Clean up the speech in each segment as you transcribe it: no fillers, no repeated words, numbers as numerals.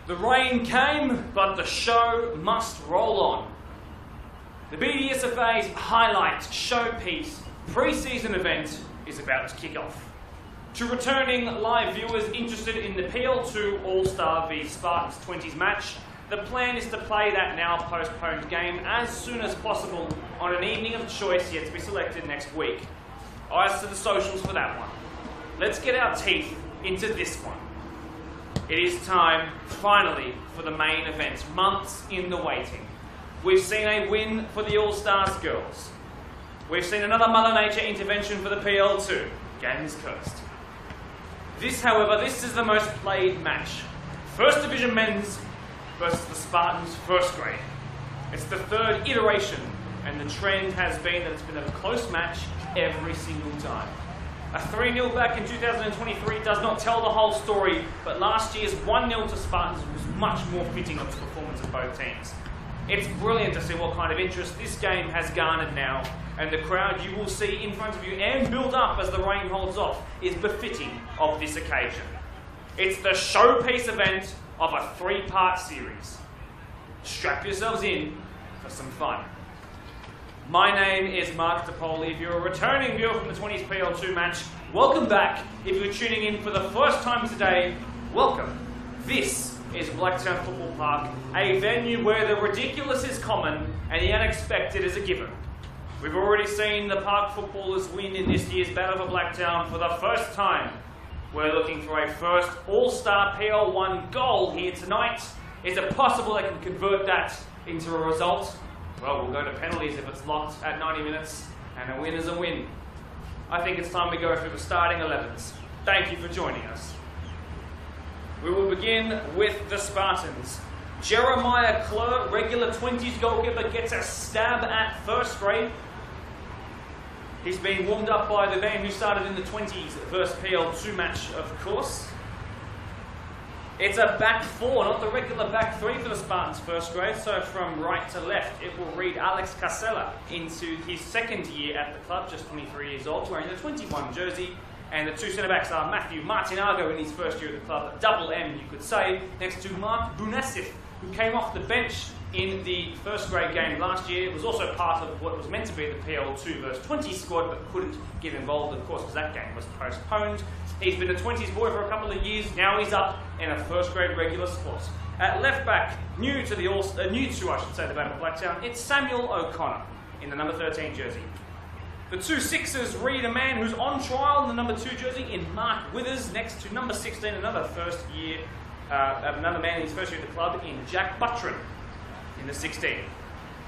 The rain came, but the show must roll on. The BDSFA's highlight showpiece pre-season event is about to kick off. To returning live viewers interested in the PL2 All-Star v Spartans 20s match, the plan is to play that now postponed game as soon as possible on an evening of choice yet to be selected next week. Eyes to the socials for that one. Let's get our teeth into this one. It is time, finally, for the main event. Months in the waiting. We've seen a win for the All-Stars girls. We've seen another Mother Nature intervention for the PL2. Game is cursed. This, however, this is the most played match. First Division men's versus the Spartans first grade. It's the third iteration, and the trend has been that it's been a close match every single time. A 3-0 back in 2023 does not tell the whole story, but last year's 1-0 to Spartans was much more fitting of the performance of both teams. It's brilliant to see what kind of interest this game has garnered now, and the crowd you will see in front of you and build up as the rain holds off is befitting of this occasion. It's the showpiece event of a 3-part series. Strap yourselves in for some fun. My name is Mark DePoli. If you're a returning viewer from the 20s PL2 match, welcome back. If you're tuning in for the first time today, welcome. This is Blacktown Football Park, a venue where the ridiculous is common and the unexpected is a given. We've already seen the park footballers win in this year's Battle for Blacktown for the first time. We're looking for a first All-Star PL1 goal here tonight. Is it possible they can convert that into a result? Well, we'll go to penalties if it's locked at 90 minutes, and a win is a win. I think it's time we go through the starting 11s. Thank you for joining us. We will begin with the Spartans. Jeremiah Klur, regular 20s goalkeeper, gets a stab at first grade. He's being warmed up by the man who started in the 20s versus PL2 match, of course. It's a back 4, not the regular back 3 for the Spartans first grade, so from right to left it will read Alex Casella into his second year at the club, just 23 years old, wearing the 21 jersey, and the two centre-backs are Matthew Martinago in his first year at the club, double M you could say, next to Mark Bunasif, who came off the bench in the first grade game last year. It was also part of what was meant to be the PL2 versus 20 squad, but couldn't get involved, of course, because that game was postponed. He's been a 20s boy for a couple of years. Now he's up in a first grade regular spot. At left back, new to the Battle of Blacktown, it's Samuel O'Connor in the number 13 jersey. The two Sixers read a man who's on trial in the number 2 jersey in Mark Withers, next to number 16, another man in his first year at the club in Jack Buttran in the 16.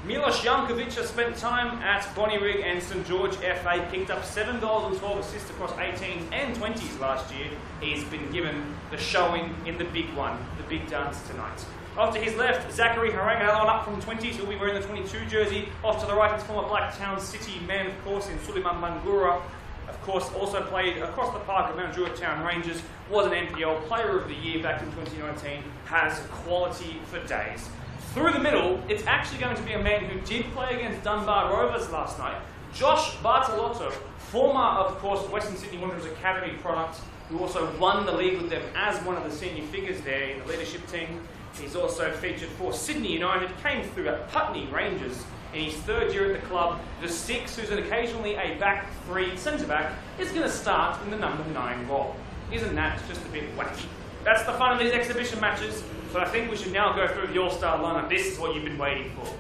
Milos Jankovic has spent time at Bonnyrigg and St George FA, picked up 7 goals and 12 assists across 18s and 20s last year. He's been given the showing in the big one, the big dance tonight. Off to his left, Zachary Harang, another one up from 20s, he'll be wearing the 22 jersey. Off to the right, his former Blacktown City man, of course, in Suleiman Mangura. Of course, also played across the park at Mount Town Rangers, was an NPL Player of the Year back in 2019, has quality for days. Through the middle, it's actually going to be a man who did play against Dunbar Rovers last night. Josh Bartolotto, former, of course, Western Sydney Wanderers Academy product, who also won the league with them as one of the senior figures there in the leadership team. He's also featured for Sydney United, came through at Putney Rangers in his third year at the club. The 6, who's occasionally a back 3 centre-back, is going to start in the number 9 role. Isn't that just a bit wacky? That's the fun of these exhibition matches, so I think we should now go through the All-Star lineup. This is what you've been waiting for.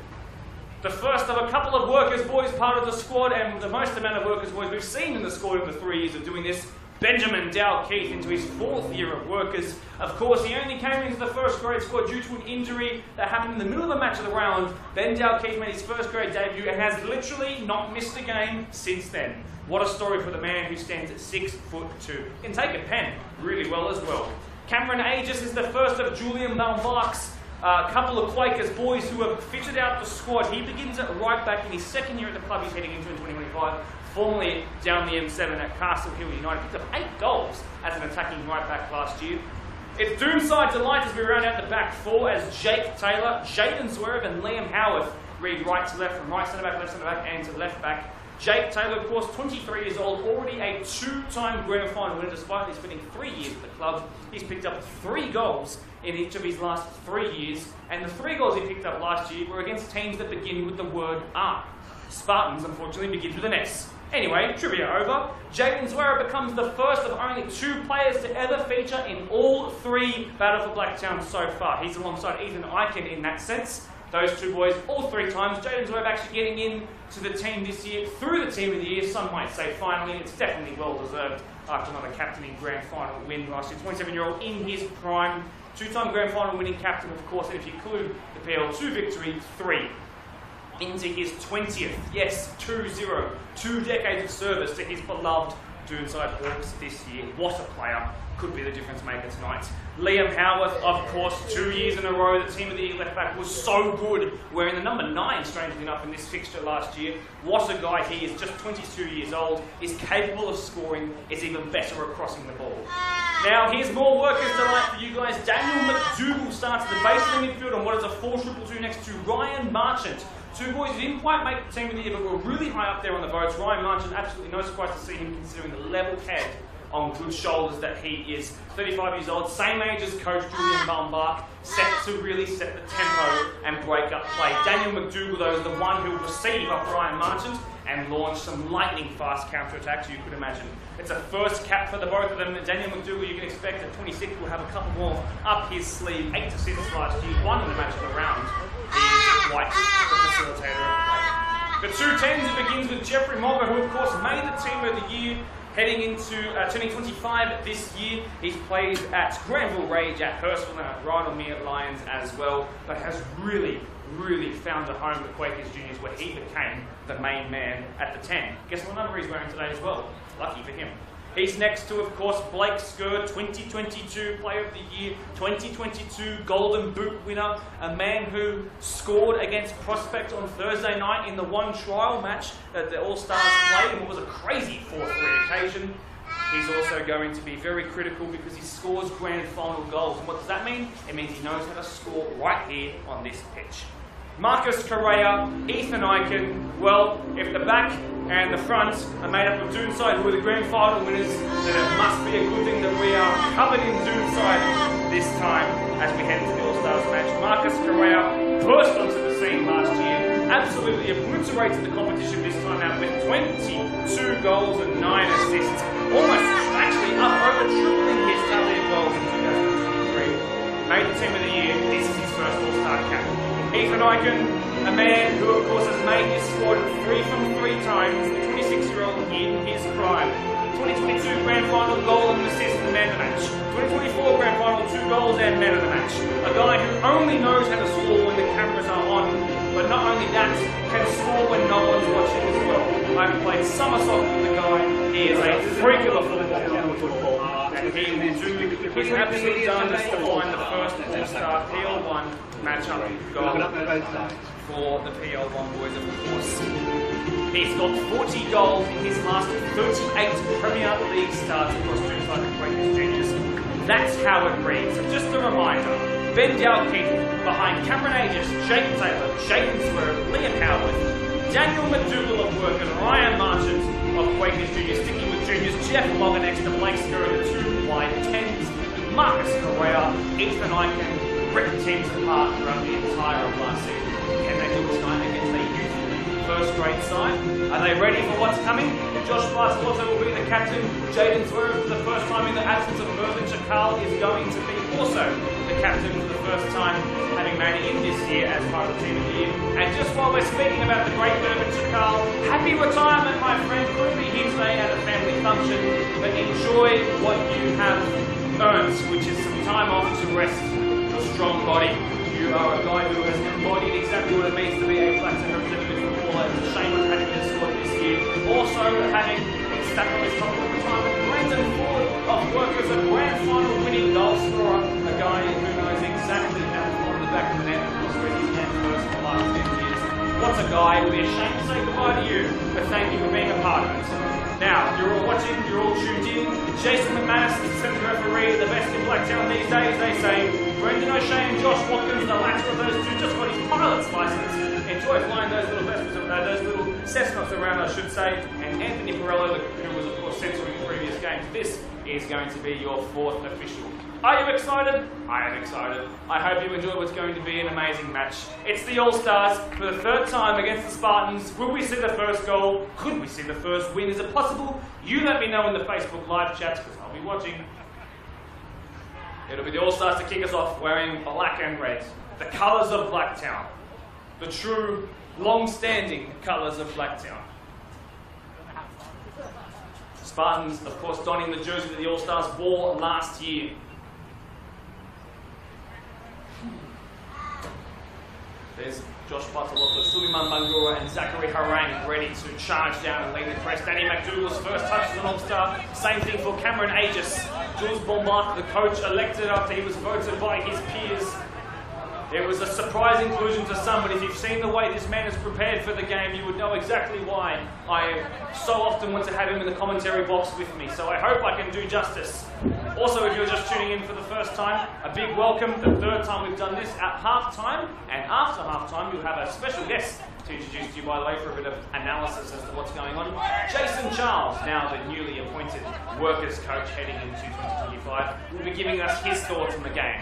The first of a couple of workers' boys part of the squad, and the most amount of workers' boys we've seen in the squad in the 3 years of doing this. Benjamin Dow-Keith into his 4th year of workers. Of course, he only came into the first grade squad due to an injury that happened in the middle of the match of the round. Ben Dow-Keith made his first grade debut and has literally not missed a game since then. What a story for the man who stands at 6'2". Can take a pen really well as well. Cameron Aegis is the first of Julian Malmark's couple of Quakers boys who have fitted out the squad. He begins at right back in his second year at the club he's heading into in 2025. Formerly down the M7 at Castle Hill United. Picked up 8 goals as an attacking right back last year. It's Doomside Delight as we round out the back 4 as Jake Taylor, Jaden Zverev and Liam Howarth read right to left, from right centre back, left centre back and to left back. Jake Taylor, of course, 23 years old, already a two-time grand final winner despite his spending 3 years at the club. He's picked up 3 goals in each of his last 3 years, and the 3 goals he picked up last year were against teams that begin with the word R. Spartans, unfortunately, begins with an S. Anyway, trivia over. Jaden Zwerrer becomes the first of only 2 players to ever feature in all 3 Battle for Blacktown so far. He's alongside Ethan Eichen in that sense. Those 2 boys, all 3 times. Jaden Zwerrer actually getting in to the team this year, through the team of the year, some might say finally. It's definitely well deserved after another captaining grand final win last year. 27-year-old in his prime, 2-time grand final winning captain, of course, and if you include the PL2 victory, 3. Into his 20th, yes, 2-0, 2 decades of service to his beloved Doonside Hawks this year. What a player, could be the difference maker tonight. Liam Howarth, of course, 2 years in a row, the team of the year left back was so good, wearing the number 9, strangely enough, in this fixture last year. What a guy he is, just 22 years old, is capable of scoring, is even better at crossing the ball. Now, here's more workers delight for you guys. Daniel McDougall starts at the base of the midfield on what is a 4-2-2 next to Ryan Marchant. 2 boys who didn't quite make the team of the year, but were really high up there on the votes. Ryan Marchant, absolutely no surprise to see him considering the level head on good shoulders that he is. 35 years old, same age as coach Julian Baumbach, set to really set the tempo and break up play. Daniel McDougall, though, is the one who will receive up Ryan Marchant and launch some lightning-fast counter-attacks you could imagine. It's a first cap for the both of them. Daniel McDougall, you can expect at 26, will have a couple more up his sleeve. 8 assists last year, 1 in the match of the round. He is quite the facilitator of play. The 2 10s, it begins with Jeffrey Mogger, who of course made the team of the year, heading into turning 25 this year. He's played at Granville Rage, at Hurstville and at Rydalmere Lions as well, but has really found a home at Quakers Juniors, where he became the main man at the 10. Guess what number he's wearing today as well? Lucky for him. He's next to, of course, Blake Skur, 2022 Player of the Year, 2022 Golden Boot winner, a man who scored against Prospect on Thursday night in the 1 trial match that the All-Stars played, and it was a crazy 4-3 occasion. He's also going to be very critical because he scores grand final goals. And what does that mean? It means he knows how to score right here on this pitch. Marcus Correa, Ethan Eichen, well, if the back and the front are made up of Doonside, who are the grand final winners, then it must be a good thing that we are covered in Doonside this time as we head into the All-Stars match. Marcus Correa burst onto the scene last year, absolutely obliterated the competition this time out with 22 goals and 9 assists, almost actually up over tripling his tally of goals in 2023. Made the team of the year, this is his first All-Star cap. Ethan Eichen, a man who of course has made his squad 3 from 3 times, the 26-year-old in his prime. 2022 grand final goal and assist and man of the match. 2024 grand final 2 goals and man of the match. A guy who only knows how to score when the cameras are on, but not only that, can score when no one's watching as well. I've played summer soccer with the guy. He is a freak of a football. And he will do his absolute darndest to find the first All-Star PL1 matchup goal for the PL1 boys, of course. He's got 40 goals in his last 38 Premier League starts across Doonside and Quakers Juniors. That's how it reads. And just a reminder, Ben Dalkeith behind Cameron Aegis, Jake Taylor, Jaden Swerve, Liam Howarth, Daniel McDougall of Work, and Ryan Marchant of Quakers Juniors. Sticking with juniors, Jeff Mogger next to Blake Skur and the 2 wide 10s, Marcus Correa, Ethan Eichen, ripped teams apart throughout the entire of last season. Can they do it tonight against a youth first-grade side? Are they ready for what's coming? Josh Bartolotto will be the captain. Jaden Swerve, for the first time in the absence of Mervyn Chakal, is going to be also the captain for the first time, having made it in this year as part of the team of the year. And just while we're speaking about the great Mervyn Chakal, happy retirement, my friend. Couldn't be here today at a family function, but enjoy what you have earned, which is some time off to rest your strong body. You are a guy who has embodied exactly what it means to be a Blacktown representative footballer. It's a shame on having this squad this year. Also having stuck on his top of retirement, Brandon Ford of Workers, a grand final winning goal scorer, a guy who knows exactly how to put the back of the net across where he's had first for the last 10 years. What a guy. It would be a shame to say goodbye to you, but thank you for being a part of it. Now, you're all watching, you're all tuned in. Jason McManus, assistant referee, the best in Blacktown these days, they say. Brendan O'Shea and Josh Watkins, the latter of those 2, just got his pilot's license. Enjoy flying those little vessels, those little Cessno's around, I should say, and Anthony Morello, who was of course censoring the previous games. This is going to be your fourth official. Are you excited? I am excited. I hope you enjoy what's going to be an amazing match. It's the All-Stars for the third time against the Spartans. Will we see the first goal? Could we see the first win? Is it possible? You let me know in the Facebook live chats because I'll be watching. It'll be the All-Stars to kick us off wearing black and red. The colours of Blacktown. The true, long-standing colours of Blacktown. Spartans, of course, donning the jersey that the All-Stars wore last year. There's Josh Bartolotto, Suleiman Bangura and Zachary Harang ready to charge down and lead the press. Danny McDougall's first touch as an All-Star. Same thing for Cameron Aegis. Jules Bombard, the coach, elected after he was voted by his peers. It was a surprise inclusion to some, but if you've seen the way this man is prepared for the game, you would know exactly why I so often want to have him in the commentary box with me. So I hope I can do justice. Also, if you're just tuning in for the first time, a big welcome. The third time we've done this at half-time, and after half-time you'll have a special guest to introduce to you, by the way, for a bit of analysis as to what's going on. Jason Charles, now the newly appointed workers coach heading into 2025, will be giving us his thoughts on the game.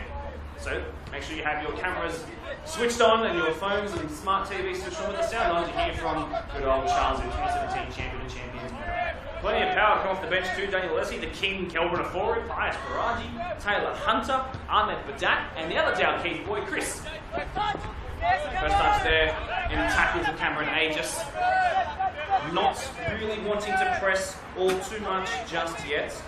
So make sure you have your cameras switched on and your phones and smart TVs switched on with the sound on to hear from good old Charles, the 2017 champion of champions. Plenty of power come off the bench too. Daniel Lessie, the King, Kelvin Afori, Pius Baraji, Taylor Hunter, Ahmed Badat, and the other Dow Keith boy, Chris. First touch there in the tackle for Cameron Aegis. Not really wanting to press all too much just yet.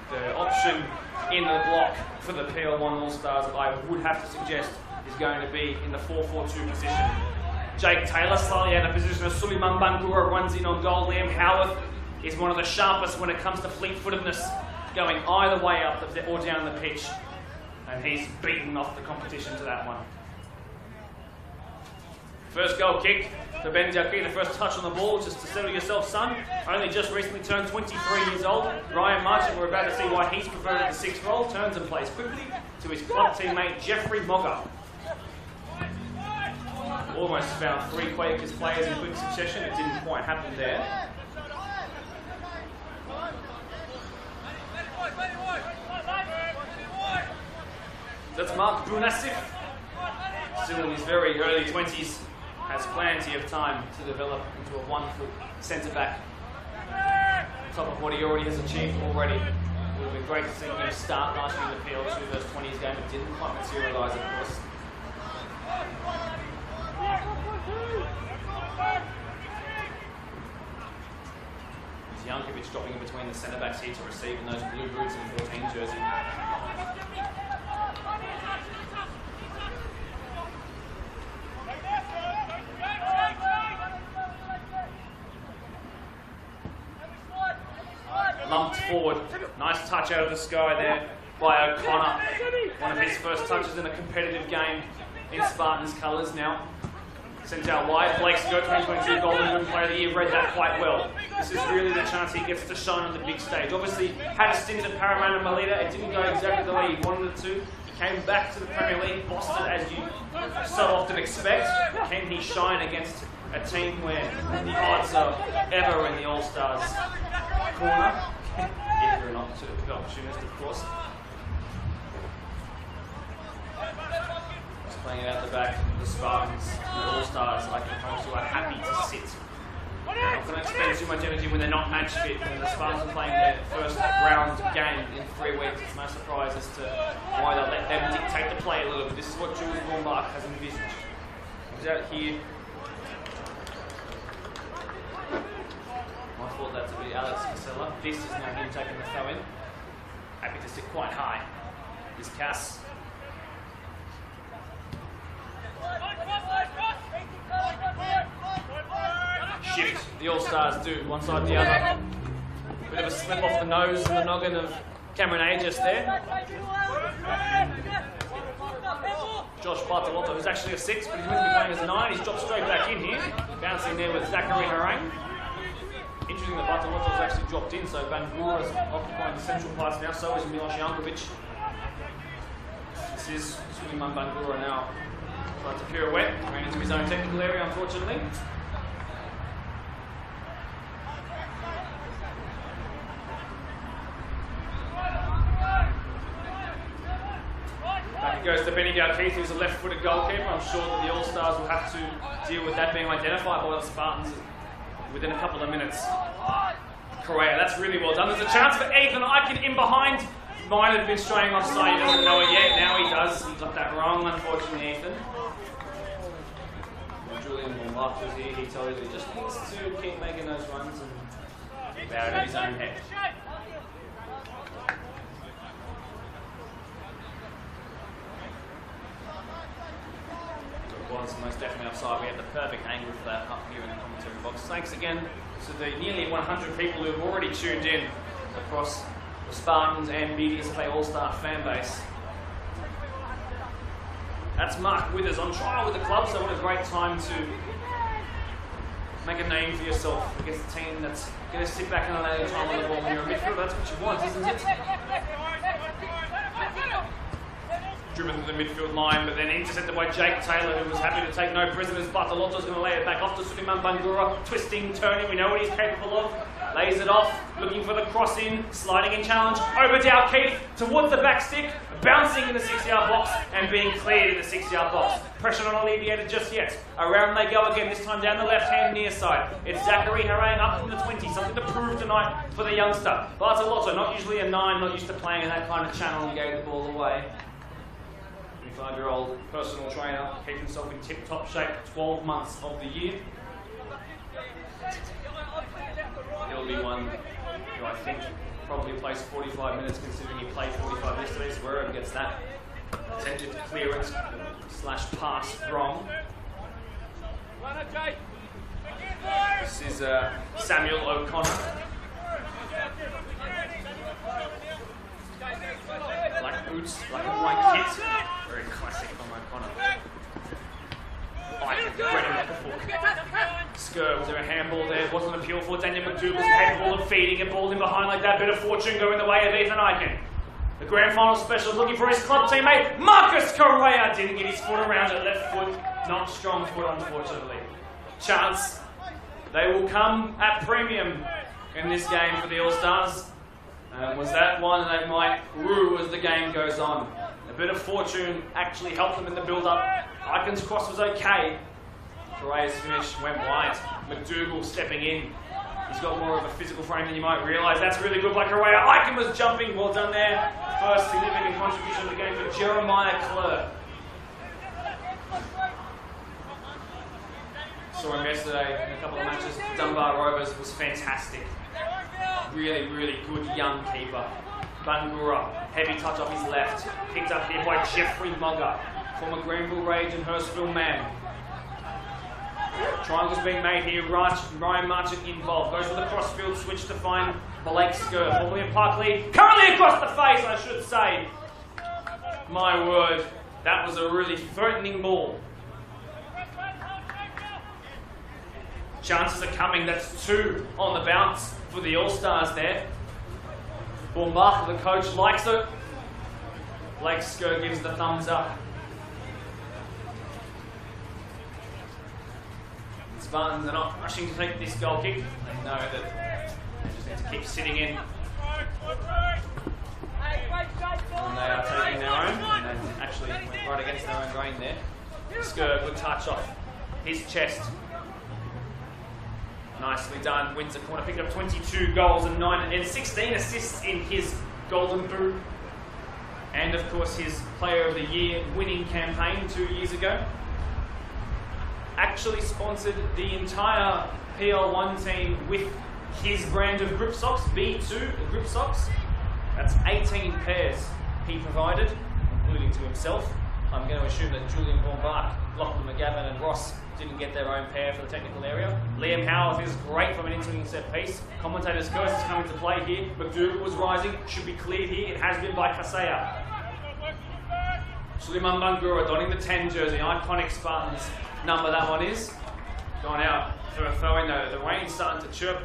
The option in the block for the PL1 All-Stars, I would have to suggest, is going to be in the 4-4-2 position. Jake Taylor slightly out of position as Suleiman Bangura runs in on goal. Liam Howarth is one of the sharpest when it comes to fleet-footedness, going either way up or down the pitch, and he's beaten off the competition to that one. First goal kick for Ben Jalki, the first touch on the ball, just to settle yourself, son. Only just recently turned 23 years old. Ryan Marchant, we're about to see why he's preferred the sixth role, turns and plays quickly to his club teammate Jeffrey Mogger. Almost found three Quakers players in quick succession. It didn't quite happen there. That's Mark Brunasif, still in his very early 20s. Has plenty of time to develop into a wonderful centre-back. On top of what he already has achieved already. It would have been great to see him start last year in the PL2 vs 20s game, but didn't quite materialise, of course. There's Jankovic dropping in between the centre-backs here to receive in those blue boots and 14 jersey. Lumped forward. Nice touch out of the sky there by O'Connor. One of his first touches in a competitive game in Spartans colours now. Sent out wide. Blake Skirt, 2022 Golden Boot Player of the Year, read that quite well. This is really the chance he gets to shine on the big stage. Obviously, had a stint at Parramatta Melita. It didn't go exactly the way he wanted it to. He came back to the Premier League, bossed it as you so often expect. Can he shine against a team where the odds are ever in the All-Stars corner? If you're an opportunist, of course. Just playing it out the back, the Spartans, the All-Stars, like the folks who are happy to sit. They're not going to expend too much energy when they're not match fit. When the Spartans are playing their first round game in 3 weeks, it's no surprise as to why they let them dictate the play a little bit. This is what Jules Bombard has envisaged. He's out here. I thought that to be Alex Casella. This is now him taking the throw in. Happy to sit quite high. This Cass. Shift, the All-Stars do, one side the other. Bit of a slip off the nose and the noggin of Cameron Aegis there. Josh Bartolotto, who's actually a 6, but he's meant to be playing as a 9. He's dropped straight back in here. Bouncing there with Zachary Harang. Interesting that Bartolotto's actually dropped in, so Bangura is occupying the central parts now, so is Miloš Jankovic. This is Suleiman Bangura now Tried to pirouette, ran into his own technical area, unfortunately. Back it goes to Benny Keith, who's a left-footed goalkeeper. I'm sure that the All-Stars will have to deal with that being identified by the Spartans within a couple of minutes. Correa, that's really well done. There's a chance for Ethan Eichen in behind. Might have been straying offside, he doesn't know it yet. Now he does. He got that wrong, unfortunately, Ethan. When Julian Montmartre was here, he told us he just needs to keep making those runs and bow to his own head. It was most definitely offside. We had the perfect angle for that up here in the commentary box. Thanks again to the nearly 100 people who have already tuned in across the Spartans and BDSFA All-Star fan base. That's Mark Withers on trial with the club, so what a great time to make a name for yourself against a team that's going to sit back and allow you time on the ball when you're a midfielder. That's what you want, isn't it? Driven to the midfield line, but then intercepted by Jake Taylor, who was happy to take no prisoners. Bartolotto's going to lay it back off to Suleiman Bangura. Twisting, turning, we know what he's capable of. Lays it off, looking for the cross in, sliding in challenge. Over to Keith, towards the back stick, bouncing in the 6-yard box and being cleared in the 6-yard box. Pressure not alleviated just yet. Around they go again, this time down the left-hand near side. It's Zachary Harang up from the 20, something to prove tonight for the youngster. Bartolotto, not usually a 9, not used to playing in that kind of channel, he gave the ball away. 25-year-old personal trainer, keep himself in tip-top shape 12 months of the year. He'll be one who I think probably plays 45 minutes, considering he played 45 yesterday, so wherever gets that attempted clearance / pass wrong. This is Samuel O'Connor. Black boots, black and white kit. Very classic from O'Connor. Right at the foot. Skur, was there a handball there? Wasn't appealed for. Daniel McDougall's capable of feeding a ball in behind like that. Bit of fortune going the way of Ethan Eichen. The grand final special looking for his club teammate, Marcus Correa. Didn't get his foot around it. Left foot, not strong foot, unfortunately. Chance. They will come at premium in this game for the All-Stars. Was that one they might rue as the game goes on. A bit of fortune actually helped them in the build-up. Eichen's cross was okay. Correa's finish went wide. McDougall stepping in. He's got more of a physical frame than you might realise. That's really good by Correa. Eichen was jumping. Well done there. First significant contribution to the game for Jeremiah Clerk. Saw him yesterday in a couple of matches. Dunbar Rovers was fantastic. Really, really good young keeper. Bangura, heavy touch off his left. Picked up here by Jeffrey Mogger, former Granville Rage and Hurstville man. Triangle's being made here. Ryan Marchant involved. Goes with a crossfield switch to find Blake Skur. Formerly in Parkley. Currently across the face, I should say. My word, that was a really threatening ball. Chances are coming. That's 2 on the bounce for the All-Stars there. Bombach, the coach, likes it. Blake Skur gives the thumbs up. The Spartans are not rushing to take this goal kick. They know that they just need to keep sitting in. And they are taking their own. And they actually went right against their own grain there. Skur, good touch off his chest. Nicely done. Windsor corner picked up 22 goals and 16 assists in his Golden Boot. And of course his Player of the Year winning campaign 2 years ago. Actually sponsored the entire PL1 team with his brand of grip socks, B2 the grip socks. That's 18 pairs he provided, including to himself. I'm going to assume that Julian Bombach, Lachlan McGavin and Ross didn't get their own pair for the technical area. Liam Howard is great from an intervening set piece. Commentator's curse is coming to play here. McDougall was rising, should be cleared here. It has been by Kasea. Suleiman Bangura donning the 10 jersey, iconic Spartans number that one is. Gone out for a throw in though. The rain's starting to chirp.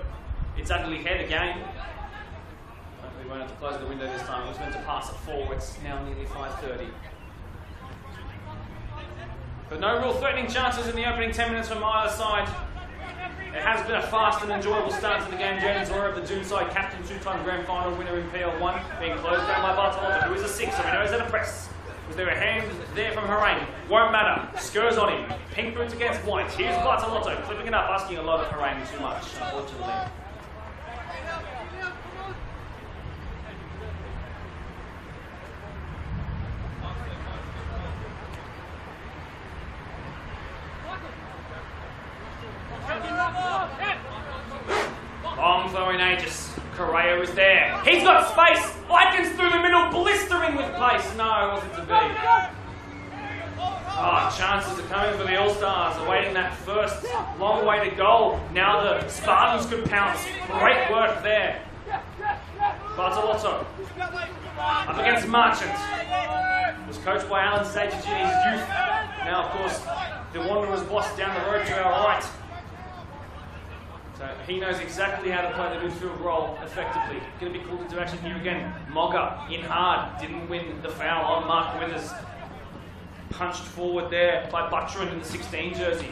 It's ugly head again. Hopefully we won't have to close the window this time. It was meant to pass at 4. It's now nearly 5:30. But no real threatening chances in the opening 10 minutes from either side. It has been a fast and enjoyable start to the game. Jaden Zora of the Doom side, captain, two-time grand final winner in PL1, being closed down by Bartolotto, who is a sixer. We know he's at a press. Was there a hand there from Harang? Won't matter. Skurs on him. Pink boots against white. Here's Bartolotto, clipping it up, asking a lot of Harang too much, unfortunately. Bomb throwing Aegis. Correa is there. He's got space. Likens through the middle, blistering with pace. No, it wasn't to be. Oh, chances are coming for the All-Stars, awaiting that first long way to goal. Now the Spartans could pounce. Great work there. Bartolotto up against Marchant. Was coached by Alan Sage in his youth. Now, of course, the Wanderers boss down the road to our right. So he knows exactly how to play the midfield role effectively. Going to be called into action here again. Mogga in hard, didn't win the foul on Mark Withers. Punched forward there by Butcherin in the 16 jersey.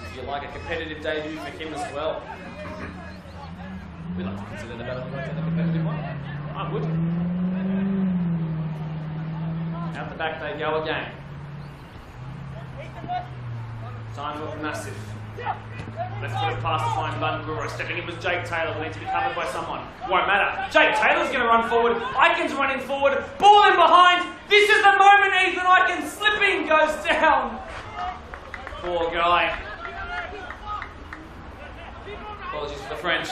If you like a competitive debut for him as well. We'd like to consider the battle a competitive one. I would. Out the back they go again. Time for massive. Let's put it past to find Bangura. Stepping in was Jake Taylor, will need to be covered by someone. Won't matter. Jake Taylor's going to run forward. Icon's running forward. Ball in behind. This is the moment Ethan Icon slipping goes down. Poor guy. Apologies for the French.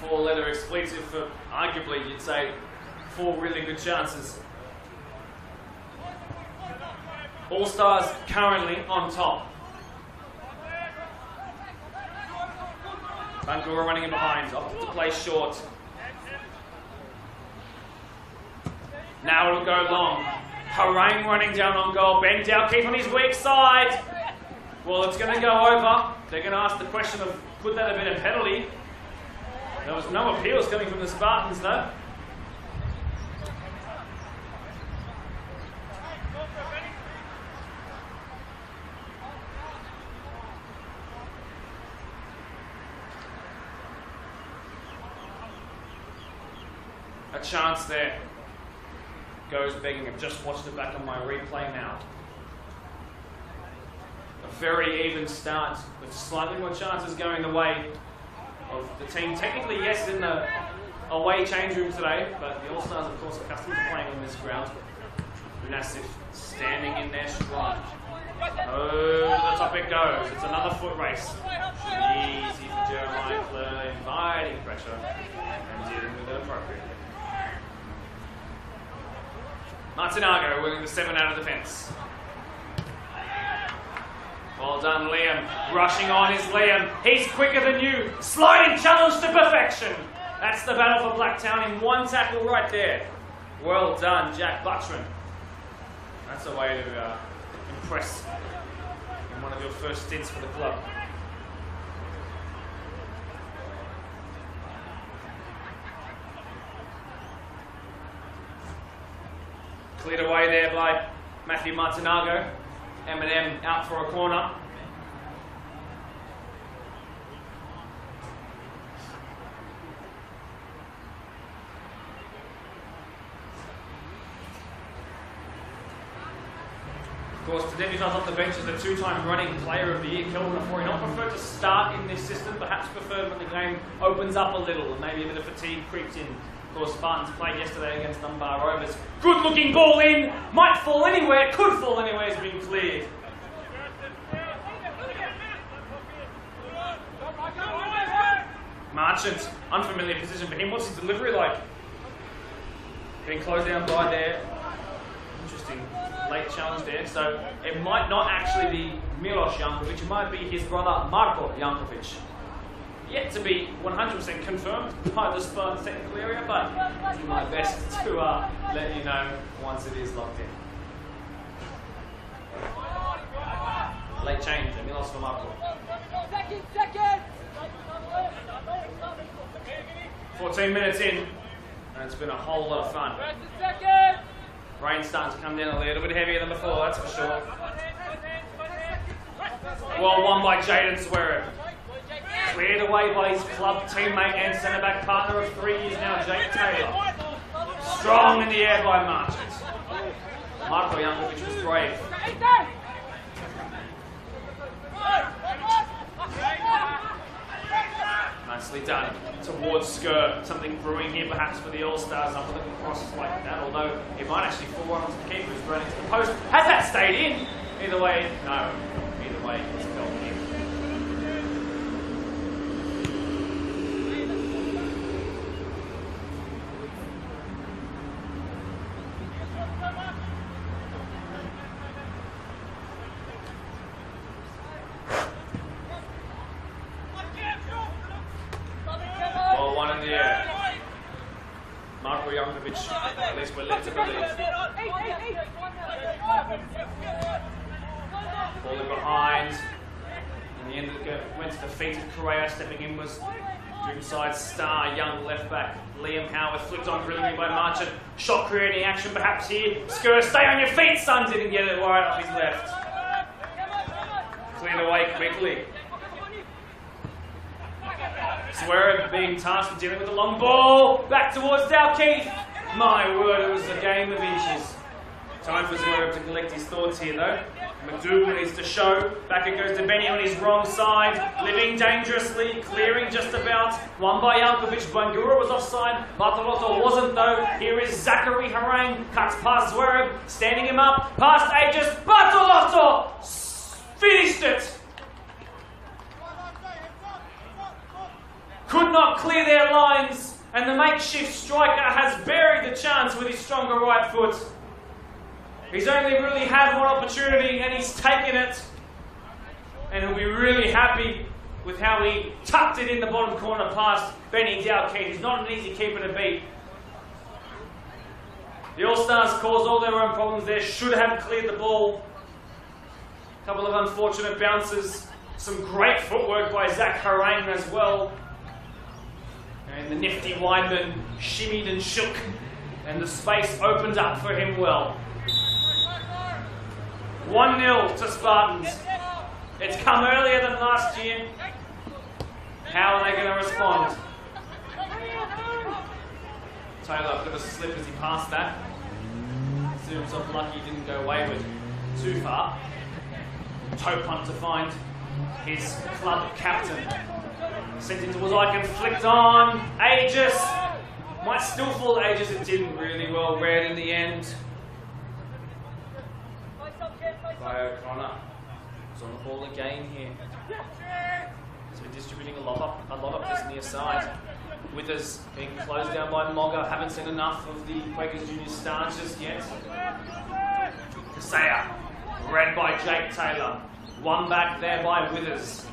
Four-letter expletive for, arguably, you'd say, 4 really good chances. All-Stars currently on top. Bangura running in behind, opted to play short. Now it'll go long. Harang running down on goal. Ben Dowkeep on his weak side. Well, it's going to go over. They're going to ask the question of, could that have been a penalty? There was no appeals coming from the Spartans, though. A chance there. Goes begging. I've just watched it back on my replay now. A very even start with slightly more chances going the way of the team. Technically, yes, in the away change room today, but the All-Stars, of course, are accustomed to playing on this ground. Massive standing in there strong. Over the top it goes. It's another foot race. Easy for Jeremiah Clare, inviting pressure and dealing with it appropriately. Martinago winning the 7 out of defence. Well done, Liam. Rushing on is Liam. He's quicker than you. Sliding challenge to perfection. That's the battle for Blacktown in one tackle right there. Well done, Jack Butcherin. That's a way to impress in one of your first stints for the club. Cleared away there by Matthew Martinago. M&M out for a corner. Of course, the debutants off the bench is the 2-time running player of the year, Kelvin Afori. Not preferred to start in this system, perhaps preferred when the game opens up a little and maybe a bit of fatigue creeps in. Of course, Spartans played yesterday against Dunbar Rovers. Good looking ball in, might fall anywhere, could fall anywhere, has been cleared. Marchant, unfamiliar position for him. What's his delivery like? Getting closed down by there. Interesting late challenge there. So it might not actually be Milos Jankovic, it might be his brother Marko Jankovic. Yet to be 100% confirmed by the Spartans technical area, but I'll do my best to let you know once it is locked in. Late change, Milos for Marko. 14 minutes in. And it's been a whole lot of fun. Rain's starting to come down a little bit heavier than before, that's for sure. Well won by Jaden Swearer. Cleared away by his club teammate and centre-back partner of 3 years now, Jake Taylor. Strong in the air by Marchant. Michael Jankovic was brave. Nicely done towards Skur. Something brewing here perhaps for the All-Stars. I'm looking across like that, although it might actually fall on to the keeper who's running to the post. Has that stayed in? Either way, no. Either way, it's a goal here. At least we're led to believe. Falling behind. In the end, it went to defeated Correa. Stepping in was inside star, young left back Liam Howard. Flipped on brilliantly by Marchant. Shot creating action perhaps here. Skur, stay on your feet, son. Didn't get it right off his left. Cleared away quickly. Swearer being tasked with dealing with the long ball. Back towards Dalkeith. My word, it was a game of inches. Time for Swearer to collect his thoughts here though. McDougal needs to show. Back it goes to Benny on his wrong side. Living dangerously, clearing just about. Won by Jankovic. Bangura was offside. Bartolotto wasn't though. Here is Zachary Harang. Cuts past Swearer. Standing him up. Past Aegis. Bartolotto! Finished it! Could not clear their lines, and the makeshift striker has buried the chance with his stronger right foot. He's only really had one opportunity and he's taken it, and he'll be really happy with how he tucked it in the bottom corner past Benny Dalkeith. He's not an easy keeper to beat. The All-Stars caused all their own problems there, should have cleared the ball. A couple of unfortunate bounces, some great footwork by Zach Harang as well. And the nifty Weidman shimmied and shook, and the space opened up for him well. 1-0 to Spartans. It's come earlier than last year. How are they going to respond? Taylor got a slip as he passed that. Considered himself lucky he didn't go wayward too far. Toe punt to find his club captain. Sent it towards Icon, flicked on. Aegis. Might still fall Aegis. It didn't really well read in the end. By O'Connor. He's on the ball again here. He's been distributing a lot of this near side. Withers being closed down by Mogga. Haven't seen enough of the Quakers Junior stars just yet. Kasea. Read by Jake Taylor. One back there by Withers.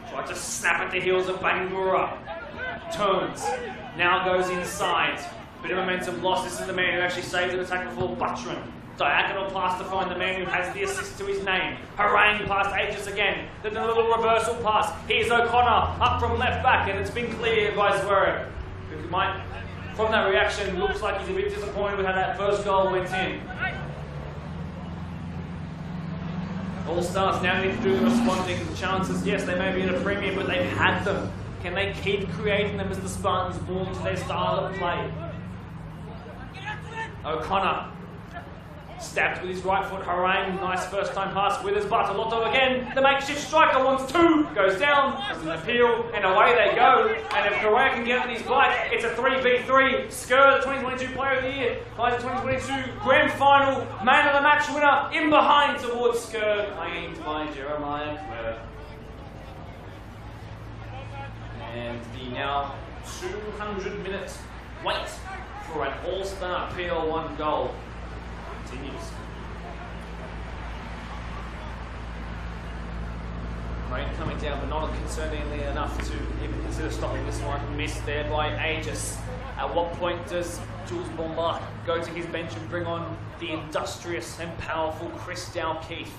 Tried to snap at the heels of Bangura. Turns. Now goes inside. Bit of momentum lost. This is the man who actually saved an attack before Buttran. Diagonal pass to find the man who has the assist to his name. Harang past Aegis again. Then a little reversal pass. Here's O'Connor up from left back, and it's been cleared by Zverev. Who might, from that reaction, looks like he's a bit disappointed with how that first goal went in. All-Stars now need to do the responding chances. Yes, they may be at a premium, but they've had them. Can they keep creating them as the Spartans move to their style of play? O'Connor stabbed with his right foot. Harang, nice first time pass. Withers, Bartolotto again. The makeshift striker wants two. Goes down, does an appeal, and away they go. And if Correa can get on his bike, it's a 3v3. Skur, the 2022 Player of the Year, by the 2022 Grand Final Man of the Match winner, in behind towards Skur, claimed by Jeremiah Clare. And the now 200-minute wait for an All-Star PL1 goal continues. Rain coming down, but not concerningly enough to even consider stopping this one. Missed there by Aegis. At what point does Jules Bombard go to his bench and bring on the industrious and powerful Chris Dalkeith?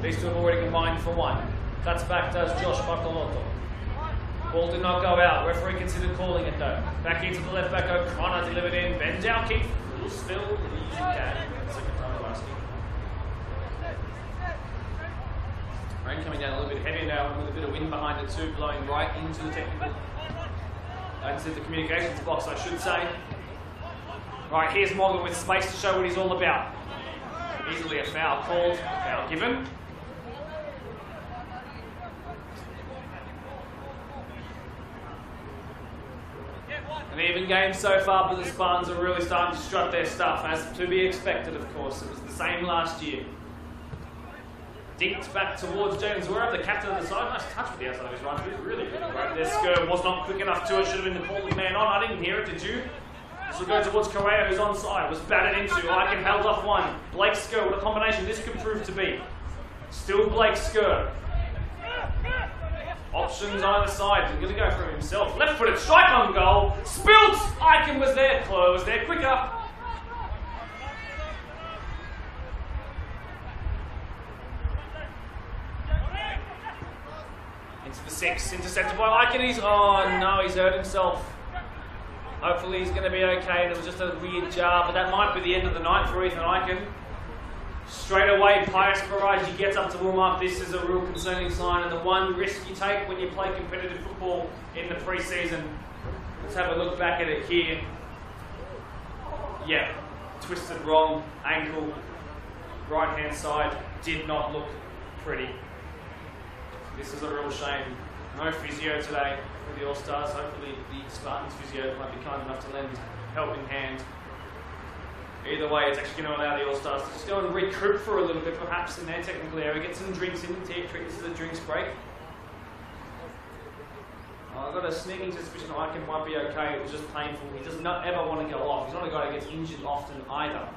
These two have already combined for one. Cuts back, does Josh Bakalotto. Ball did not go out. Referee considered calling it though. Back into the left back, O'Connor delivered in. Ben Dowkeith. A little spill, but he usually can. Second time of asking. Rain coming down a little bit heavier now with a bit of wind behind it too, blowing right into the technical, into the communications box, I should say. Right, here's Morgan with space to show what he's all about. Easily a foul called, foul given. An even game so far, but the Spartans are really starting to strut their stuff, as to be expected, of course. It was the same last year. Dinked back towards Jaden Zwerve, the captain of the side. Nice touch with the outside of his run. He was really good. Right there, Skur was not quick enough to it. Should have been the call of man on. I didn't hear it, did you? This will go towards Correa, who's onside. Was batted into. Iken held off one. Blake Skur, what a combination this could prove to be. Still Blake Skur. Options either side. He's going to go for himself. Left-footed strike on goal. Spilt! Iken was there. Chloe was there quicker. Into the 6. Intercepted by Iken. He's... Oh no, he's hurt himself. Hopefully he's going to be okay. It was just a weird jar, but that might be the end of the night for Ethan Iken. Straight away, Pius Baraji gets up to warm up. This is a real concerning sign, and the one risk you take when you play competitive football in the pre-season. Let's have a look back at it here. Yeah, twisted wrong, ankle, right-hand side, did not look pretty. This is a real shame. No physio today for the All-Stars. Hopefully the Spartans physio might be kind enough to lend helping hand. Either way, it's actually going to allow the All-Stars to just go and recoup for a little bit, perhaps in their technical area, get some drinks in. This is a drinks break. I've got a sneaking suspicion Iken might be okay. It was just painful. He does not ever want to go off. He's not a guy who gets injured often either.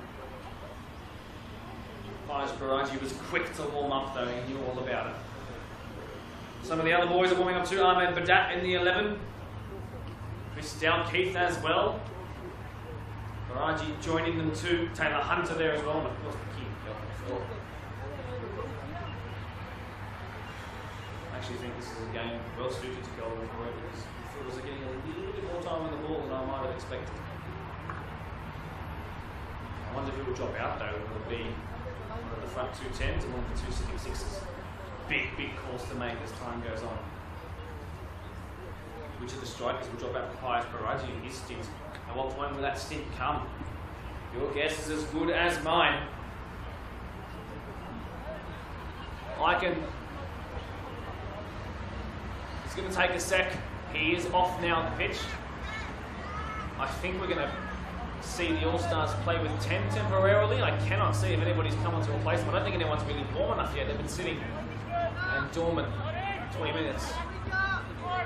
Pius Baraji was quick to warm up though. He knew all about it. Some of the other boys are warming up too. Ahmed Badat in the 11. Chris Dowkeith as well. Baraji joining them too. Taylor Hunter there as well. And of course the king. I actually think this is a game well suited to Golden for it because the Fiddles are getting a little bit more time on the ball than I might have expected. I wonder who will drop out though. Will it be one of the front two 10s and one of the two sitting 6s? Big calls to make as time goes on. Which of the strikers will drop out for Pius Baraji in his stint? At what point will that stint come? Your guess is as good as mine. Iken. It's going to take a sec. He is off now the pitch. I think we're going to see the All-Stars play with 10 temporarily. I cannot see if anybody's come on to replace them. I don't think anyone's really warm enough yet. They've been sitting and dormant 20 minutes.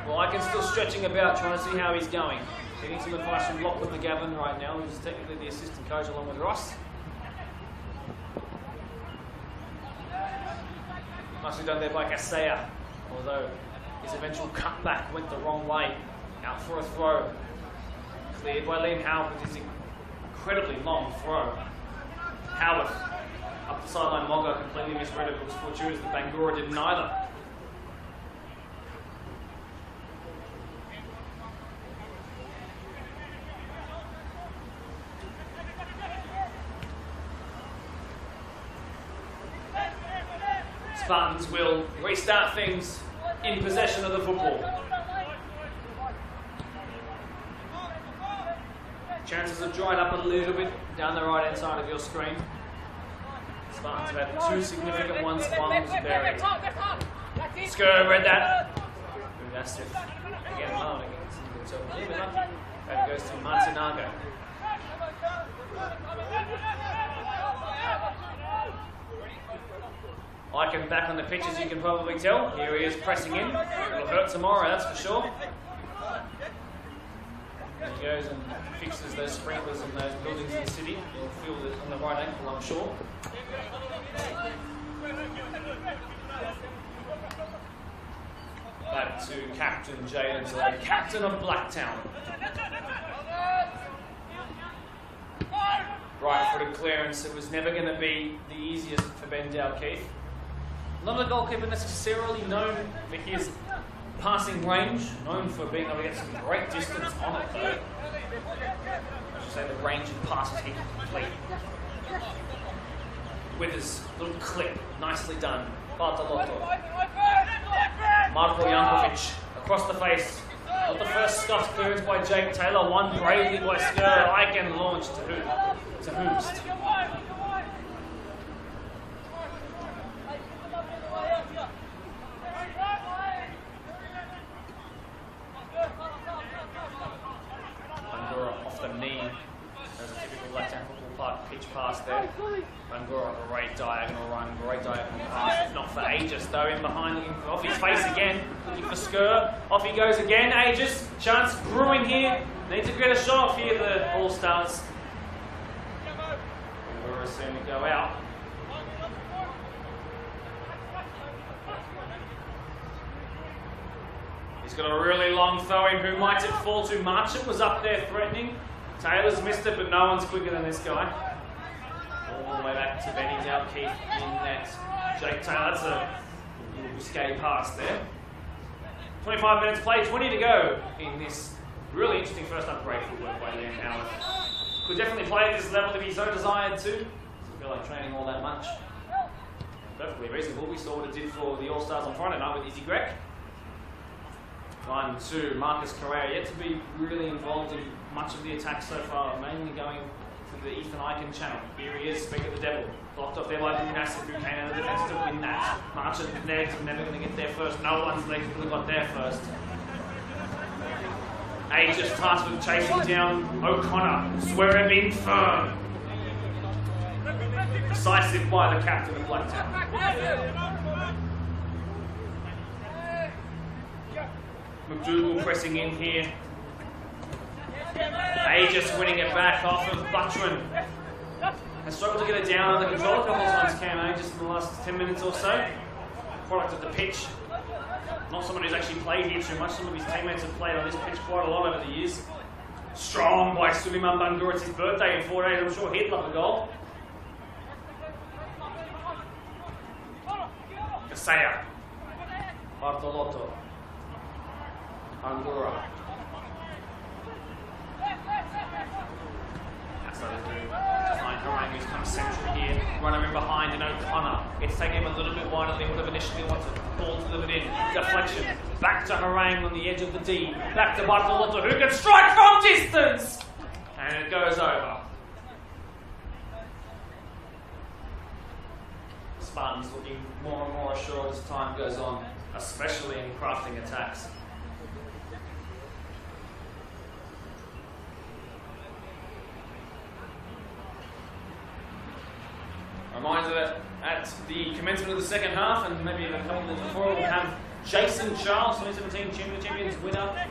Well, Iken's still stretching about, trying to see how he's going. Getting some advice from Lockwood McGavin right now, who's technically the assistant coach along with Ross. Nicely done there by Casea, although his eventual cutback went the wrong way. Out for a throw. Cleared by Liam Howard with his incredibly long throw. Howard up the sideline. Mogger completely misread it. It was fortuitous that Bangura didn't either. Spartans will restart things in possession of the football. Chances have dried up a little bit down the right hand side of your screen. Spartans have had two significant ones. One was buried. Skur read that. Massive. Again, Marlon against himself. A little bit lucky. That goes to Martinago. Iken back on the pitch, as you can probably tell. Here he is pressing in. It'll hurt tomorrow, that's for sure. He goes and fixes those sprinklers in those buildings in the city. He'll feel it on the right ankle, I'm sure. Back to Captain Jaden Zwerve, captain of Blacktown. Right-footed clearance. It was never going to be the easiest for Ben Dowkeith. Not a goalkeeper necessarily known for his passing range, known for being able to get some great distance on it though. I should say the range of passes he can complete. With his little clip, nicely done. Bartolotto. Marko Jankovic across the face. Not the first scuffed clearance by Jake Taylor, one bravely by Skur. Eichen launched to Hoomst. Bangura off the knee. There's a typical Blacktown Football Park pitch pass there. Bangura, great diagonal run, great diagonal pass. If not for Aegis though, in behind, looking off his face again, looking for Skur. Off he goes again. Aegis, chance brewing here. Needs to get a shot off here, the All-Stars. Bangura soon to go out. He's got a really long throw in. Who might it fall to? Marchant was up there threatening. Taylor's missed it, but no one's quicker than this guy. All the way back to Benny Dalkeith in net. Jake Taylor, that's a little risque pass there. 25 minutes played, 20 to go in this really interesting first upgrade footwork by Liam Howard. Could definitely play at this level if he so desired to. Doesn't feel like training all that much. Perfectly reasonable. We saw what it did for the All-Stars on Friday night with Izzy Grek. 1-2, Marcus Correa yet to be really involved in much of the attack so far, mainly going to the Ethan Eichen channel. Here he is, speak of the devil. Blocked off there by Bunassif, who came out of the defence to win that. Marchant legs are never going to get there first. No one's legs would have got there first. Aegis tasked with chasing down O'Connor. Swear him in firm. Decisive by the captain of Blacktown. McDougall pressing in here. Aegis winning it back off of Butchman. Has struggled to get it down under control a couple of times, Cam Aegis, in the last 10 minutes or so. Product of the pitch. Not someone who's actually played here too much. Some of his teammates have played on this pitch quite a lot over the years. Strong by Suleiman Bangura. It's his birthday in 4 days. I'm sure he'd love a goal. Kasaya. Bartolotto. Bangura. That's what they do. Behind Harang, who's come central here. Running in behind and O'Connor. It's taking him a little bit wider than he would have initially wanted. Ball delivered in. Deflection. Back to Harang on the edge of the D. Back to Bartolotto, who can strike from distance! And it goes over. Spartans looking more and more assured as time goes on, especially in crafting attacks. Reminder that at the commencement of the second half, and maybe a couple of minutes before, we'll have Jason Charles, 2017 Champions winner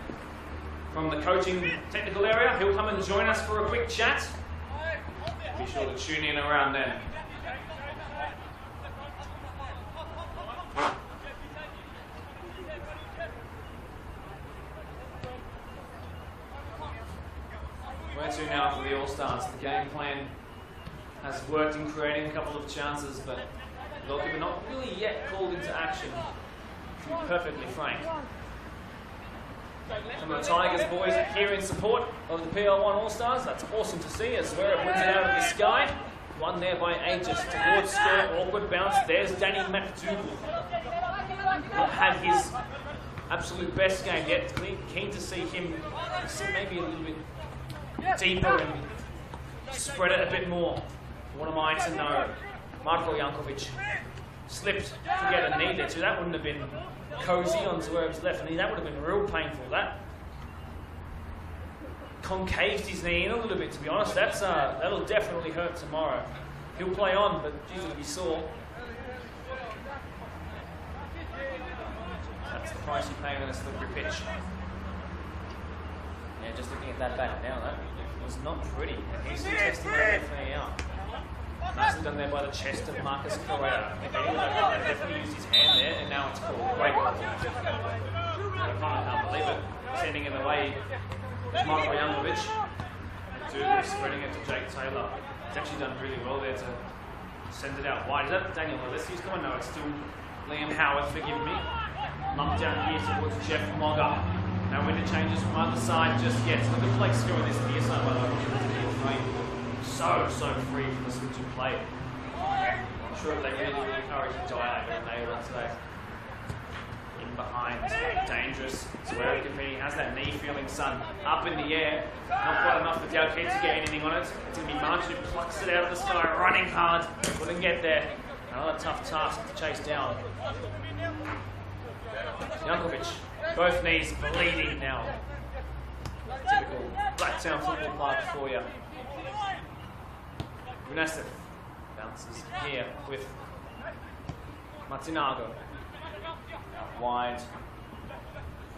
from the coaching technical area. He'll come and join us for a quick chat. Be sure to tune in around then. Where to now for the All-Stars? The game plan has worked in creating a couple of chances, but the goalkeeper not really yet called into action, to be perfectly frank. Some of the Tigers boys are here in support of the PL1 All-Stars. That's awesome to see, as Zwera wins it out of the sky. One there by Aegis towards Skur, awkward bounce. There's Danny McDougall. Not had his absolute best game yet. Keen to see him maybe a little bit deeper and spread it a bit more. What am I to know? Marko Jankovic slipped to get a knee there too. That wouldn't have been cozy on Zwerv's left knee. That would have been real painful. That concaved his knee in a little bit, to be honest. That'll definitely hurt tomorrow. He'll play on, but geez, it'll be sore. That's the price you pay on a slippery pitch. Yeah, just looking at that back now, that was not pretty. He's testing that definitely out. Nicely done there by the chest of Marcus Correa. If anyone definitely used his hand there, and now it's called great. I can't believe it. Sending it away is Marko Jankovic. Dude, spreading it to Jake Taylor. He's actually done really well there to send it out wide. Is that Daniel Alessi's going? No, it's still Liam Howard, forgive me. Lumped down here towards Jeff Mogger. No interchanges from either side just yet. Look at Blake scoring this near side, by the way. So free from the switch of play. I'm sure if they really encourage the dive, and they will today. In behind, dangerous. Swearing Capini has that knee feeling, son. Up in the air. Not quite enough for Dalkeith to get anything on it. It's going to be March who plucks it out of the sky, running hard. Couldn't get there. Another tough task to chase down. Jankovic, both knees bleeding now. Typical Blacktown football park for you. Runesev bounces here with Martinago. Out wide.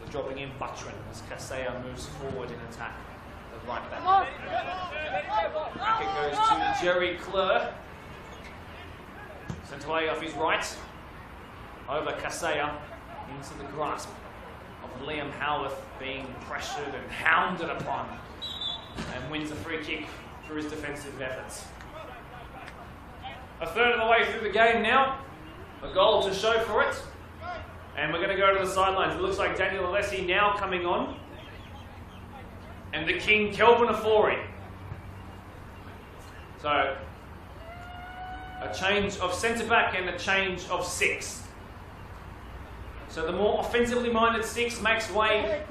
The dropping in Butrin as Casella moves forward in attack. The right back. Back it goes to Jerry Klur. Sent away off his right. Over Casella into the grasp of Liam Howarth, being pressured and hounded upon, and wins a free kick through his defensive efforts. A third of the way through the game now, a goal to show for it, and we're going to go to the sidelines. It looks like Daniel Alessi now coming on, and the King Kelvin Afori. So, a change of centre-back and a change of 6. So the more offensively minded 6 makes way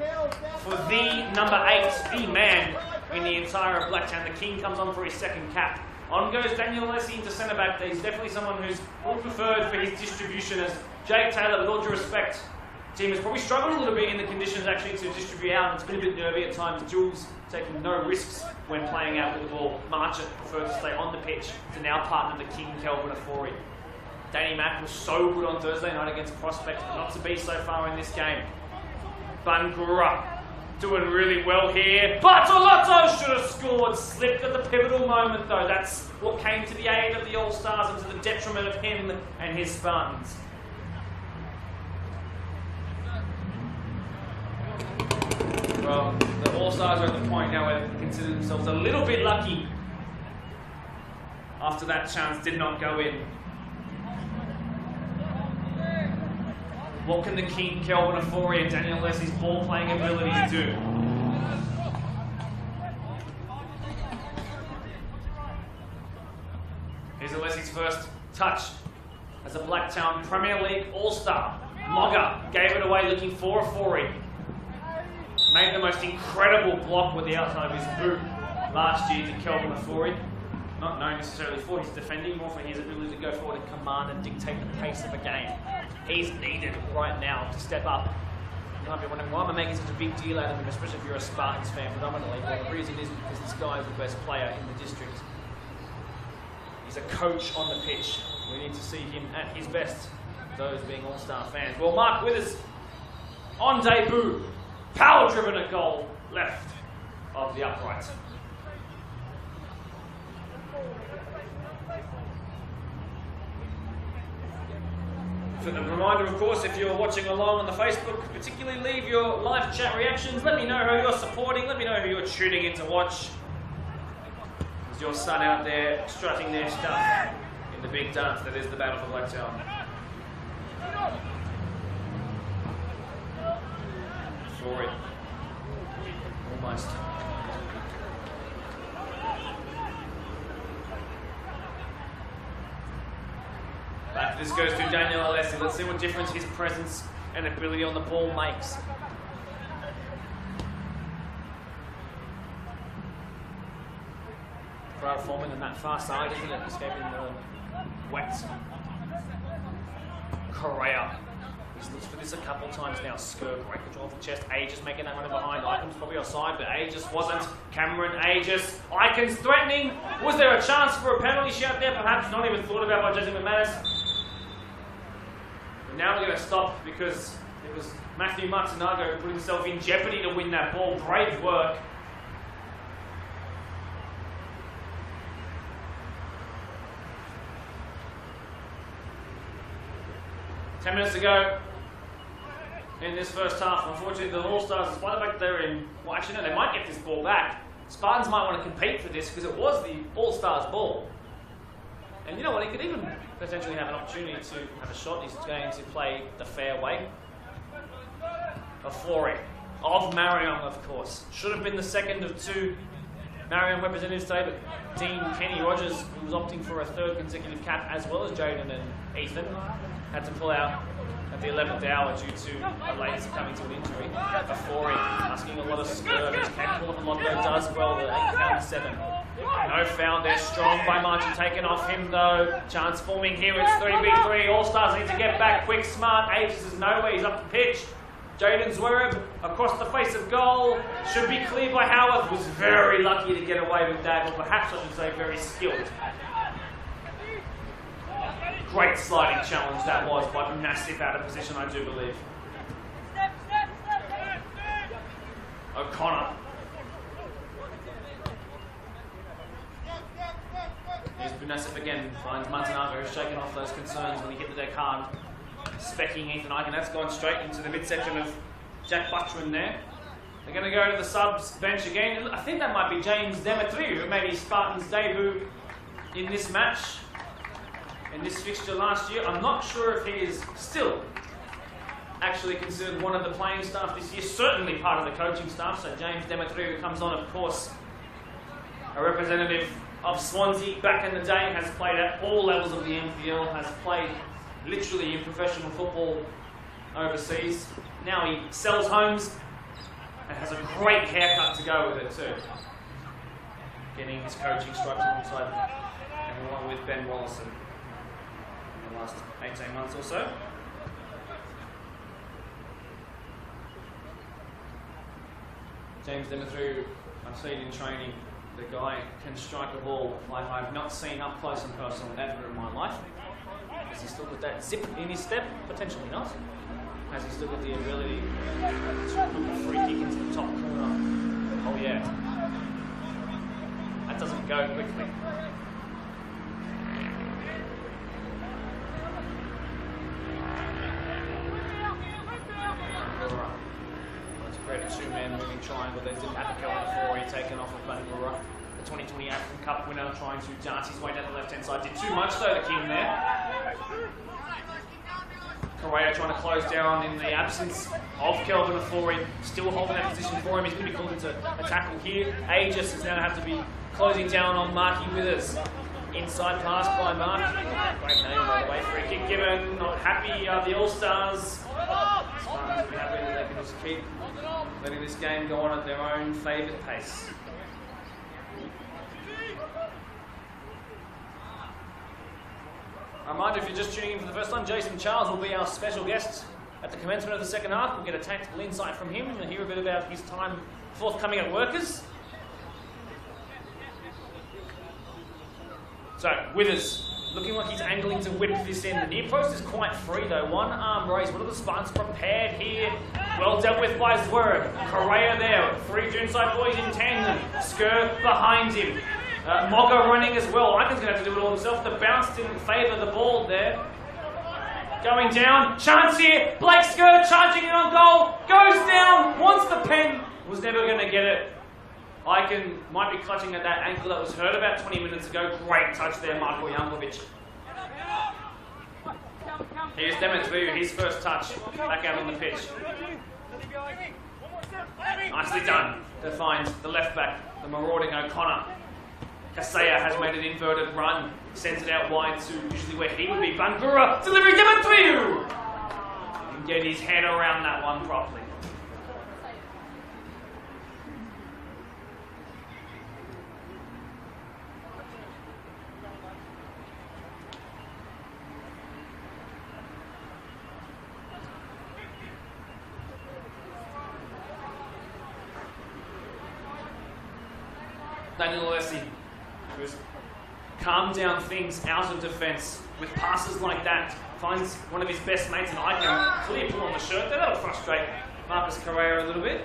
for the number 8, the man in the entire of Blacktown. The King comes on for his second cap. On goes Daniel Alessi into centre-back. He's definitely someone who's preferred for his distribution, as Jake Taylor, with all due respect, team has probably struggled a little bit in the conditions actually to distribute out. It's been a bit nervy at times. Jules taking no risks when playing out with the ball. Marchant prefers to stay on the pitch to now partner the King Kelvin Afori. Danny Mack was so good on Thursday night against Prospect, but not to be so far in this game. Bangura doing really well here. Bartolotto should have scored. Slipped at the pivotal moment though. That's what came to the aid of the All-Stars and to the detriment of him and his Spartans. Well, the All-Stars are at the point now where they consider themselves a little bit lucky after that chance did not go in. What can the King, Kelvin Afori, and Daniel Alessi's ball-playing abilities do? Here's Alessi's first touch as a Blacktown Premier League All-Star. Mogger gave it away looking for Afori. Made the most incredible block with the outside of his boot last year to Kelvin Afori. Not known necessarily for his defending, more for his ability to go forward and command and dictate the pace of a game. He's needed right now to step up. You might be wondering, why am I making such a big deal out of him, especially if you're a Spartans fan predominantly? Well, the reason is because this guy is the best player in the district. He's a coach on the pitch. We need to see him at his best, those being All-Star fans. Well, Mark Withers, on debut, power-driven at goal, left of the upright. A reminder, of course, if you're watching along on the Facebook, particularly leave your live chat reactions. Let me know who you're supporting. Let me know who you're tuning in to watch. Is your son out there strutting their stuff in the big dance that is the Battle for Blacktown? For it. Almost. Back this goes to Daniel Alessi. Let's see what difference his presence and ability on the ball makes. Crowd forming on that far side, isn't it? Escaping the wet. Correa. He's looked for this a couple times now. Skirk, great control of the chest. Aegis making that running behind. Icon's probably offside, but Aegis wasn't. Cameron Aegis. Icon's threatening. Was there a chance for a penalty shout there? Perhaps not even thought about by Jesse McManus. But now we're going to stop because it was Matthew Martinago who put himself in jeopardy to win that ball. Brave work. Ten minutes ago, in this first half, unfortunately the All-Stars, despite the fact they're in, well actually no, they might get this ball back. Spartans might want to compete for this because it was the All-Stars ball. And you know what, he could even potentially have an opportunity to have a shot. He's going to play the fair way. A flooring of Marion, of course. Should have been the second of two Marion representatives today, but Dean Kenny Rogers, who was opting for a third consecutive cap, as well as Jaden and Ethan, had to pull out at the 11th hour due to a late succumbing to an injury. Afori asking a lot of scurv. He's capable of a lot, though does well. The 8-7. No foul there. Strong by Martin. Taken off him, though. Chance forming here. It's 3v3. All-Stars need to get back quick. Smart. Aegis is nowhere. He's up the pitch. Jaden Zwerb across the face of goal. Should be cleared by Howard. Was very lucky to get away with that, or perhaps I should say very skilled. Great sliding challenge that was, but massive out of position, I do believe. O'Connor. Here's Bunasif again. Finds Martinago, who's shaken off those concerns when he hit the deck hard. Specking Ethan Eichen. That's gone straight into the midsection of Jack Butchman there. They're going to go to the subs bench again. I think that might be James Demetriou, who made his Spartans debut in this match, in this fixture last year. I'm not sure if he is still actually considered one of the playing staff this year. Certainly part of the coaching staff. So James Demetriou comes on, of course, a representative of Swansea back in the day, has played at all levels of the NPL, has played literally in professional football overseas. Now he sells homes and has a great haircut to go with it too. Getting his coaching stripes alongside and along with Ben Wallison in the last 18 months or so. James Demetriou, I've seen in training, the guy can strike a ball like I've not seen up close and personal ever in my life. Has he still got that zip in his step? Potentially not. Has he still got the ability to put a free kick into the top corner? Oh yeah. That doesn't go quickly. Let's create a two-man moving triangle. There's Abigail before he taken off of Bangura. 2020 African Cup winner, trying to dance his way down the left-hand side. Did too much though, the king there. Correa trying to close down in the absence of Kelvin Afori. Still holding that position for him. He's going to be called into a tackle here. Aegis is now going to have to be closing down on Marky Withers. Inside pass by Mark. Great name, by the way. Free kick given. Not happy, the All-Stars. Spartans will be happy that they can just keep letting this game go on at their own favoured pace. A reminder, if you're just tuning in for the first time, Jason Charles will be our special guest at the commencement of the second half. We'll get a tactical insight from him and hear a bit about his time forthcoming at Workers. So, Withers, looking like he's angling to whip this in. The near post is quite free though. One arm raised. What are the Spartans prepared here? Well dealt with by Zwerg. Correa there. Three Juneside boys in tandem. Skur behind him. Mogga running as well. Icon's going to have to do it all himself. The bounce didn't favour the ball there. Going down. Chance here. Blake Skur charging in on goal. Goes down. Wants the pen. Was never going to get it. Icon might be clutching at that ankle that was hurt about 20 minutes ago. Great touch there, Marko Jankovic. Here's Demetriou, his first touch. Back out on the pitch. Nicely done to find the left back, the marauding O'Connor. Kasea has made an inverted run, sends it out wide to usually where he would be. Bangura, delivery, Demetriou! Can get his head around that one properly. Daniel Alessi, who's calmed down things out of defence with passes like that, finds one of his best mates and I can clear pull on the shirt. That'll frustrate Marcus Correa a little bit.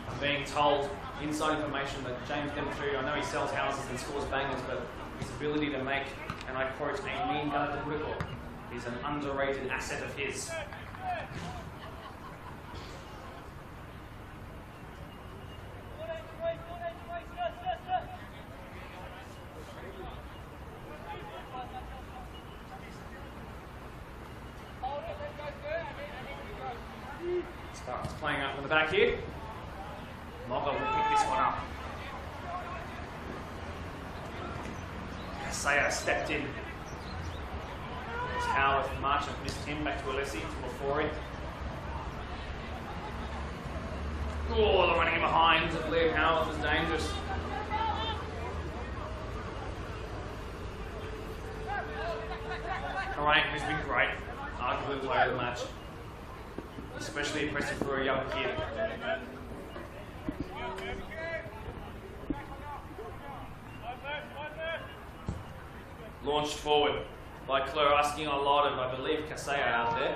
I'm being told inside information that James Demetriou, I know he sells houses and scores bangers, but his ability to make, and I quote, a mean guard to record He's an underrated asset of his. Spartans playing up in the back here. Moga will pick this one up. Kasea stepped in. As Howarth Marchant missed him, back to Alessi, to Lafori. Oh, the running behind. Liam Howarth is dangerous. Karank has been great. Arguably the player of the match. Especially impressive for a young kid. Launched forward by Klur, asking a lot of, I believe, Kasea out there.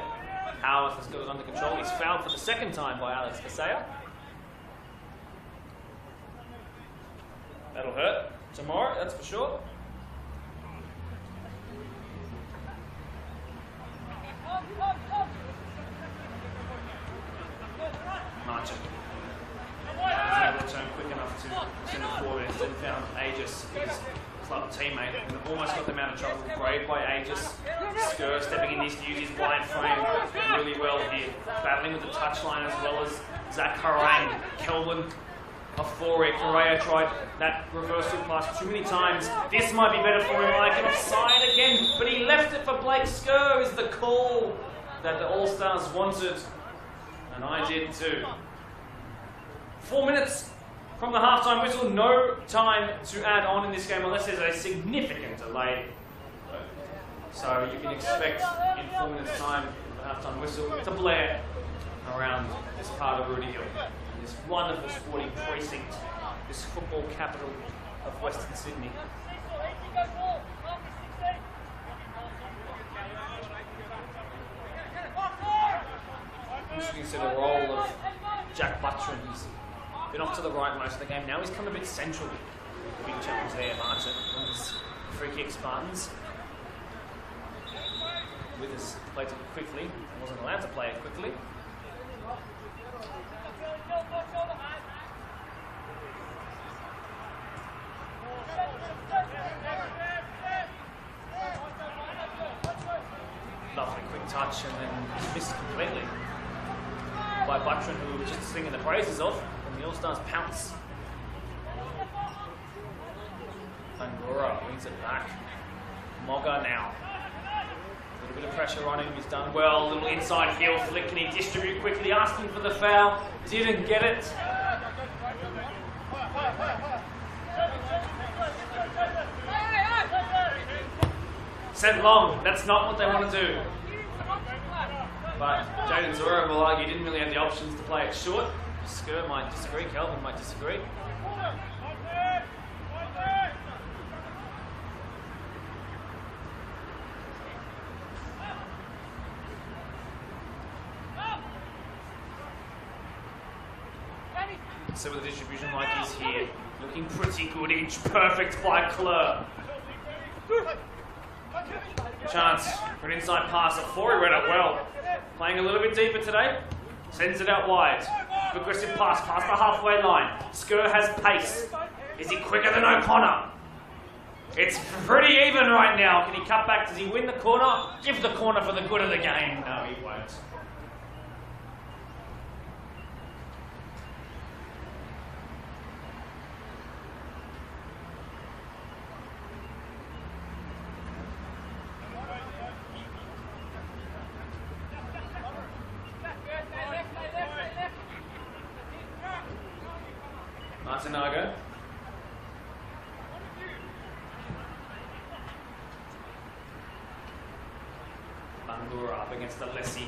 Howarth has got it under control. He's fouled for the second time by Alex Kasea. That'll hurt tomorrow, that's for sure. Marchant. Wasn't able to turn quick enough to send it forward. Instead found Aegis, his club teammate, and almost got them out of trouble. Brave by Aegis. Skur stepping in, needs to use his wide frame really well here. Battling with the touchline as well as Zach Harang. Kelvin Lafori. Correa tried that reversal pass too many times. This might be better for him. I get offside again, but he left it for Blake. Skur is the call that the All-Stars wanted. And I did too. 4 minutes from the halftime whistle. No time to add on in this game unless there's a significant delay. So you can expect in 4 minutes time the halftime whistle to blare around this part of Rudy Hill. This wonderful sporting precinct, this football capital of Western Sydney. Just consider the role of Jack Buttram. He's been off to the right most of the game. Now he's come a bit central. Big challenge there, Marchant on his free kick Spartans. Withers played it quickly. Wasn't allowed to play it quickly. Lovely quick touch and then missed completely by Buttram, who we were just singing the praises of, and the All-Stars pounce. Angora wins it back. Moga now. A little bit of pressure on him, he's done well. A little inside heel flick, can he distribute quickly, asking for the foul. He didn't get it. Sent long, that's not what they want to do. But Jaden Zora will argue he didn't really have the options to play it short. Skur might disagree, Kelvin might disagree. So with the distribution like he's here, looking pretty good, inch perfect by Klur. Chance for an inside pass. Lafori read it well. Playing a little bit deeper today. Sends it out wide. Aggressive pass past the halfway line. Skur has pace. Is he quicker than O'Connor? It's pretty even right now. Can he cut back? Does he win the corner? Give the corner for the good of the game. No, he won't. Martinago. Bandura up against Alessi.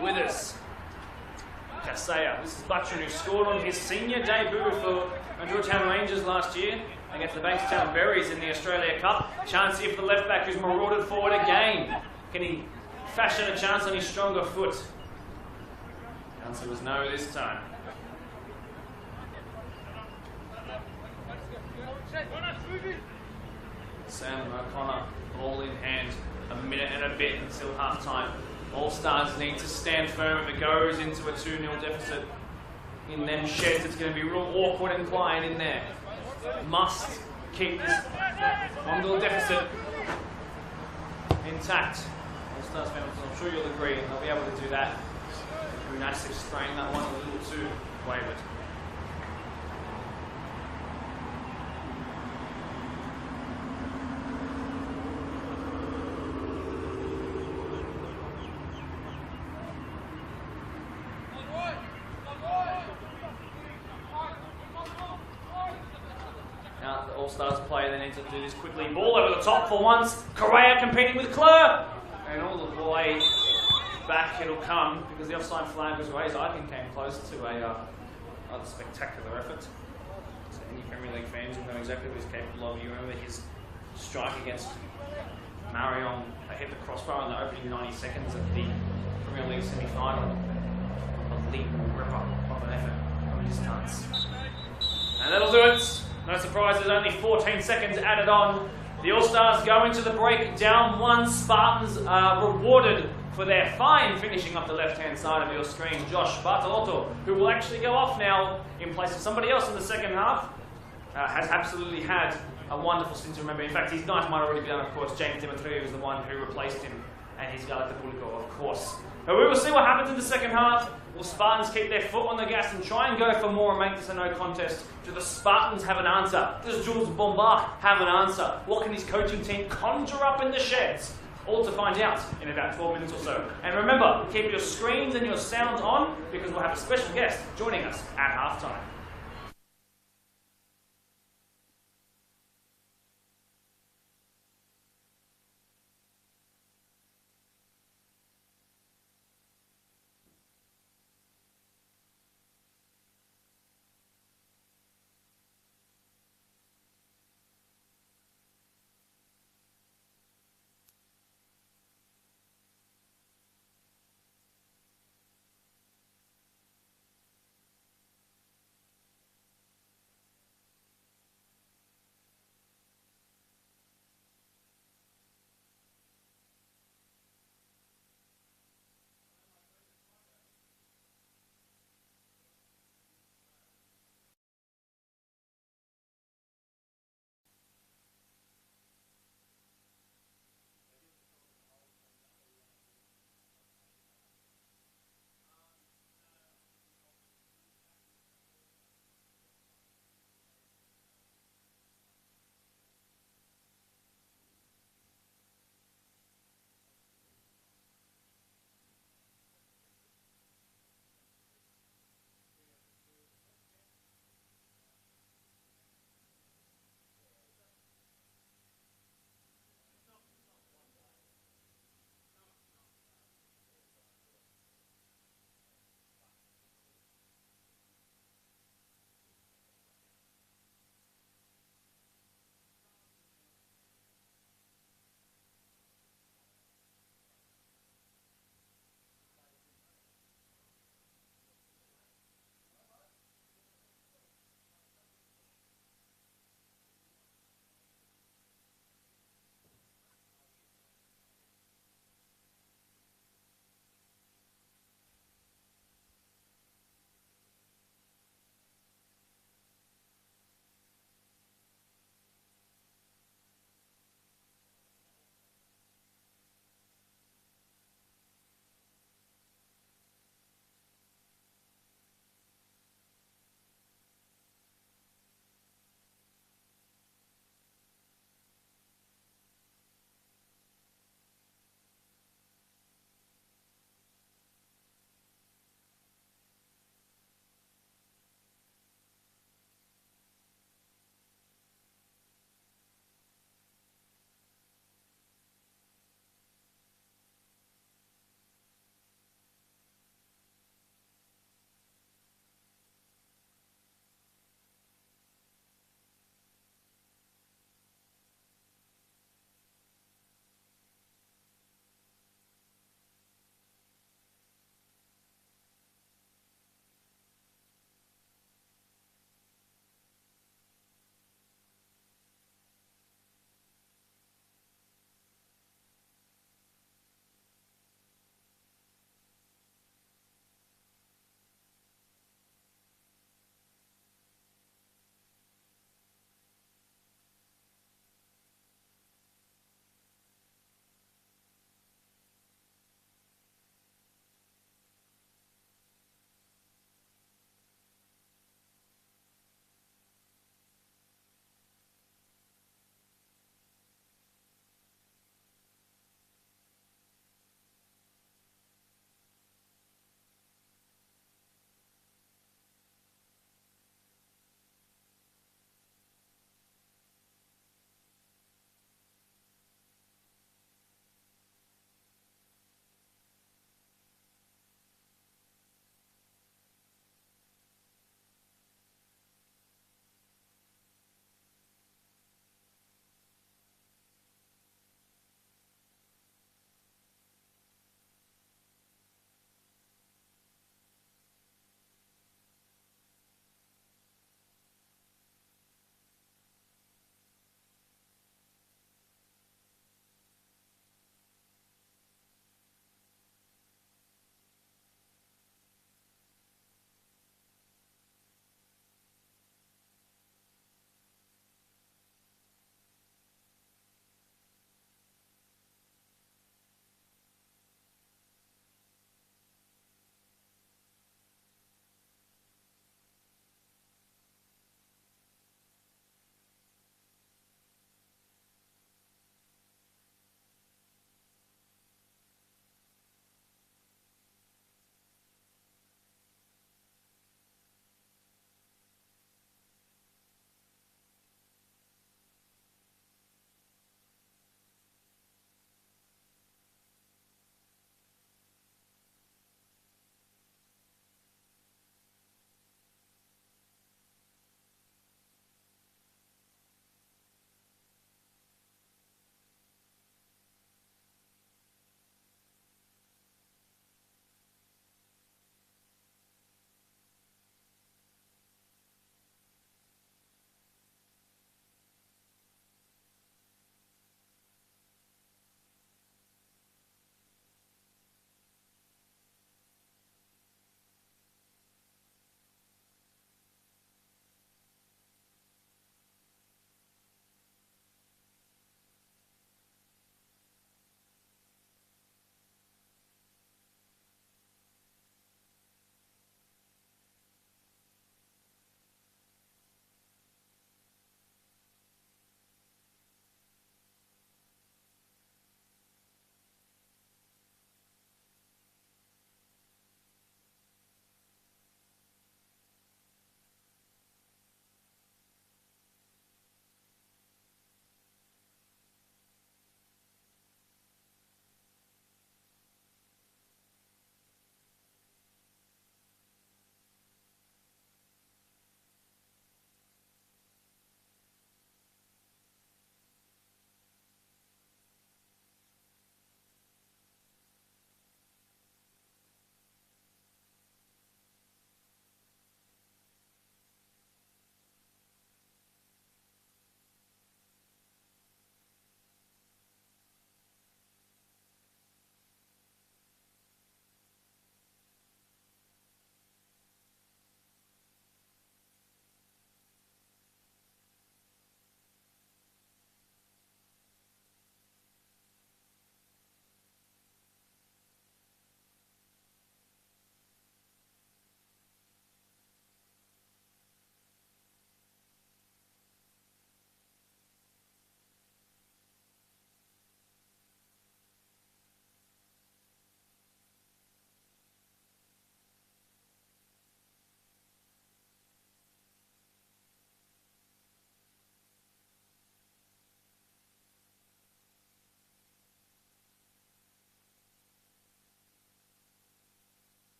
Withers. Kasea. This is Buttram, who scored on his senior debut for Georgetown Rangers last year against the Bankstown Berries in the Australia Cup. Chance here for the left back, who's marauded forward again. Can he fashion a chance on his stronger foot? The answer was no this time. Sam O'Connor, ball in hand, a minute and a bit until half-time. All Stars need to stand firm if it goes into a 2-0 deficit. In them sheds, it's going to be real awkward and quiet in there. Must keep this 1-0 deficit intact. All Stars fans, I'm sure you'll agree, they'll be able to do that. It would be nice if spraying that one a little too wayward. Now the All-Stars player, they need to do this quickly. Ball over the top for once. Correa competing with Clare. And all the way back it'll come because the offside flag was raised. I think came close to a spectacular effort. So any Premier League fans will know exactly what he's capable of. You remember his strike against Marion. They hit the crossbar in the opening 90 seconds of the Premier League semi-final. A leap ripper of an effort from his stance. And that'll do it. No surprises, only 14 seconds added on. The All-Stars go into the break down 1. Spartans are rewarded for their fine, finishing up the left-hand side of your screen. Josh Bartolotto, who will actually go off now in place of somebody else in the second half, has absolutely had a wonderful stint to remember. In fact, his night might already be done, of course. James Dimitriou was the one who replaced him, and he's Galatabuliko, of course. But we will see what happens in the second half. Will Spartans keep their foot on the gas and try and go for more and make this a no contest? Do the Spartans have an answer? Does Jules Bombard have an answer? What can his coaching team conjure up in the sheds? All to find out in about 12 minutes or so. And remember, keep your screens and your sounds on because we'll have a special guest joining us at halftime.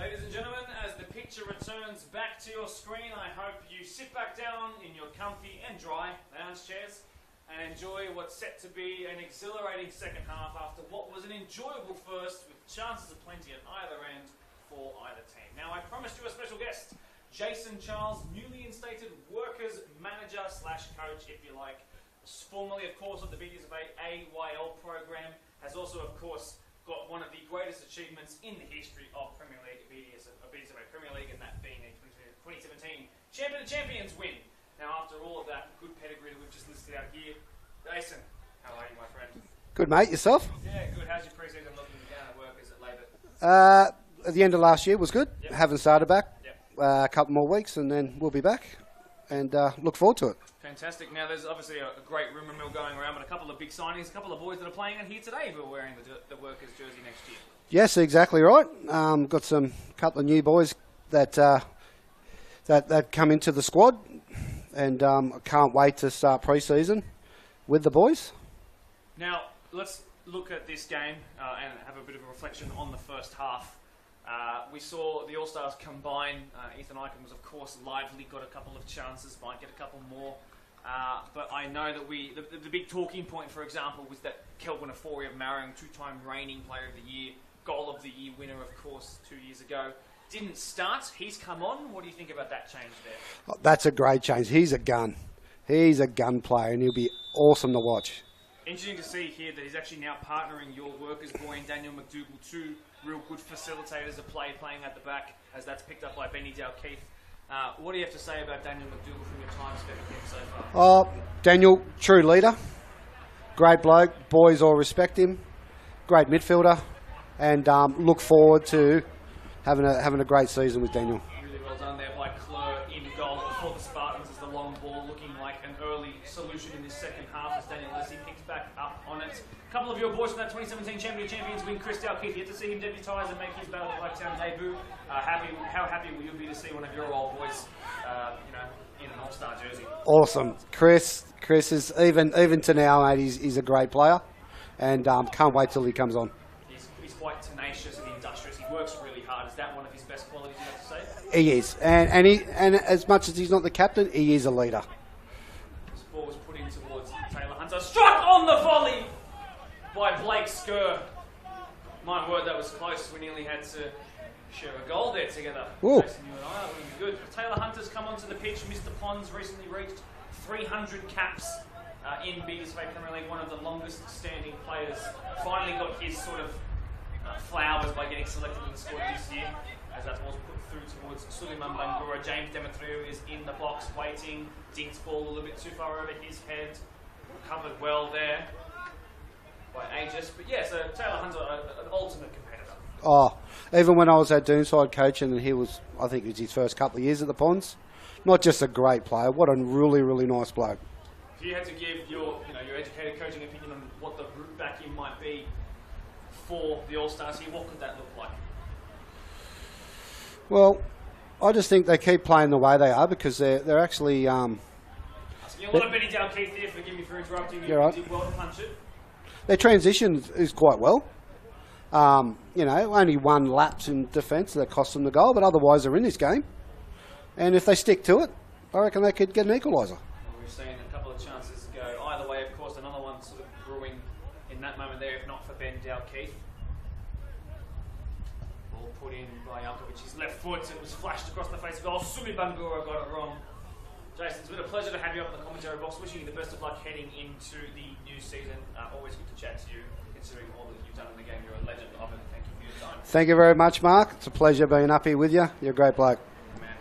Ladies and gentlemen, as the picture returns back to your screen, I hope you sit back down in your comfy and dry lounge chairs and enjoy what's set to be an exhilarating second half after what was an enjoyable first with chances of plenty at either end for either team. Now, I promised you a special guest, Jason Charles, newly instated workers manager slash coach, if you like, formerly, of course, of the BDSFA AYL program, has also, of course, got one of the greatest achievements in the history of Premier League, BDSFA Premier League, and that being a 2017 Champion of Champions win. Now, after all of that good pedigree that we've just listed out here, Jason, how are you, my friend? Good, mate. Yourself? Yeah, good. How's your pre-season looking down at Workers at Labour? At the end of last year was good. Yep. Haven't started back. Yep. A couple more weeks and then we'll be back. And look forward to it. Fantastic. Now, there's obviously a great rumour mill going around, but a couple of big signings, a couple of boys that are playing out here today who are wearing the Workers jersey next year. Yes, exactly right. Got some couple of new boys that come into the squad, and I can't wait to start pre-season with the boys. Now, let's look at this game and have a bit of a reflection on the first half. We saw the All-Stars combine. Ethan Eichen was, of course, lively, got a couple of chances, might get a couple more. But I know that the big talking point, for example, was that Kelvin Ofori of Marion, two-time reigning player of the year, goal of the year winner, of course, 2 years ago, didn't start. He's come on. What do you think about that change there? Oh, that's a great change. He's a gun. He's a gun player, and he'll be awesome to watch. Interesting to see here that he's actually now partnering your Workers boy and Daniel McDougall, two real good facilitators of play playing at the back, as that's picked up by Benny Dalkeith. What do you have to say about Daniel McDougall from your time spent with him so far? Daniel, true leader, great bloke, boys all respect him, great midfielder, and look forward to having a great season with Daniel. Really well done there by Clare in goal for the Spartans as the long ball looking like an early solution in this second half as Daniel Leslie picks back up on it. A couple of your boys from that 2017 Champion of Champions win, Chris Dalkeith, yet to see him debutise and make his Battle of Blacktown debut. How happy will you be to see one of your old boys, in an All-Star jersey? Awesome. Chris is, even to now, mate, he's a great player, and can't wait till he comes on. He's quite tenacious and industrious. He works really hard. Is that one of his best qualities, you have to say? He is, and as much as he's not the captain, he is a leader. This ball was put in towards Taylor Hunter. Struck on the volley by Blake Skur. My word, that was close. We nearly had to share a goal there together. Ooh. Jason, you and I, that would be good. Taylor Hunter's come onto the pitch. Mr. Pons recently reached 300 caps in BDSFA Premier League, one of the longest standing players. Finally got his sort of flowers by getting selected in the squad this year, as that ball's put through towards Suleiman Bangura. James Demetriou is in the box waiting. Dinks ball a little bit too far over his head. Covered well there by Aegis. But yeah, so Taylor Hunter, an ultimate competitor. Oh, even when I was at Doonside coaching, and I think it was his first couple of years at the Ponds, not just a great player, what a really, really nice bloke. If you had to give your educated coaching opinion on what the route back in might be for the All-Stars here, what could that look like? Well, I just think they keep playing the way they are because they're actually... Asking a lot of Benny Dalkeith there, forgive me for interrupting you. You're right. You did well to punch it. Their transition is quite well. Only one lapse in defence that cost them the goal, but otherwise they're in this game. And if they stick to it, I reckon they could get an equaliser. Well, we've seen a couple of chances go either way. Of course, another one sort of brewing in that moment there, if not for Ben Dalkeith. Ball put in by Jankovic's left foot. It was flashed across the face of goal. Sumi Bangura got it wrong. Jason, it's been a pleasure to have you up in the commentary box. Wishing you the best of luck heading into the new season. Always good to chat to you, considering all that you've done in the game. You're a legend of it. Thank you for your time. Thank you very much, Mark. It's a pleasure being up here with you. You're a great bloke. Man.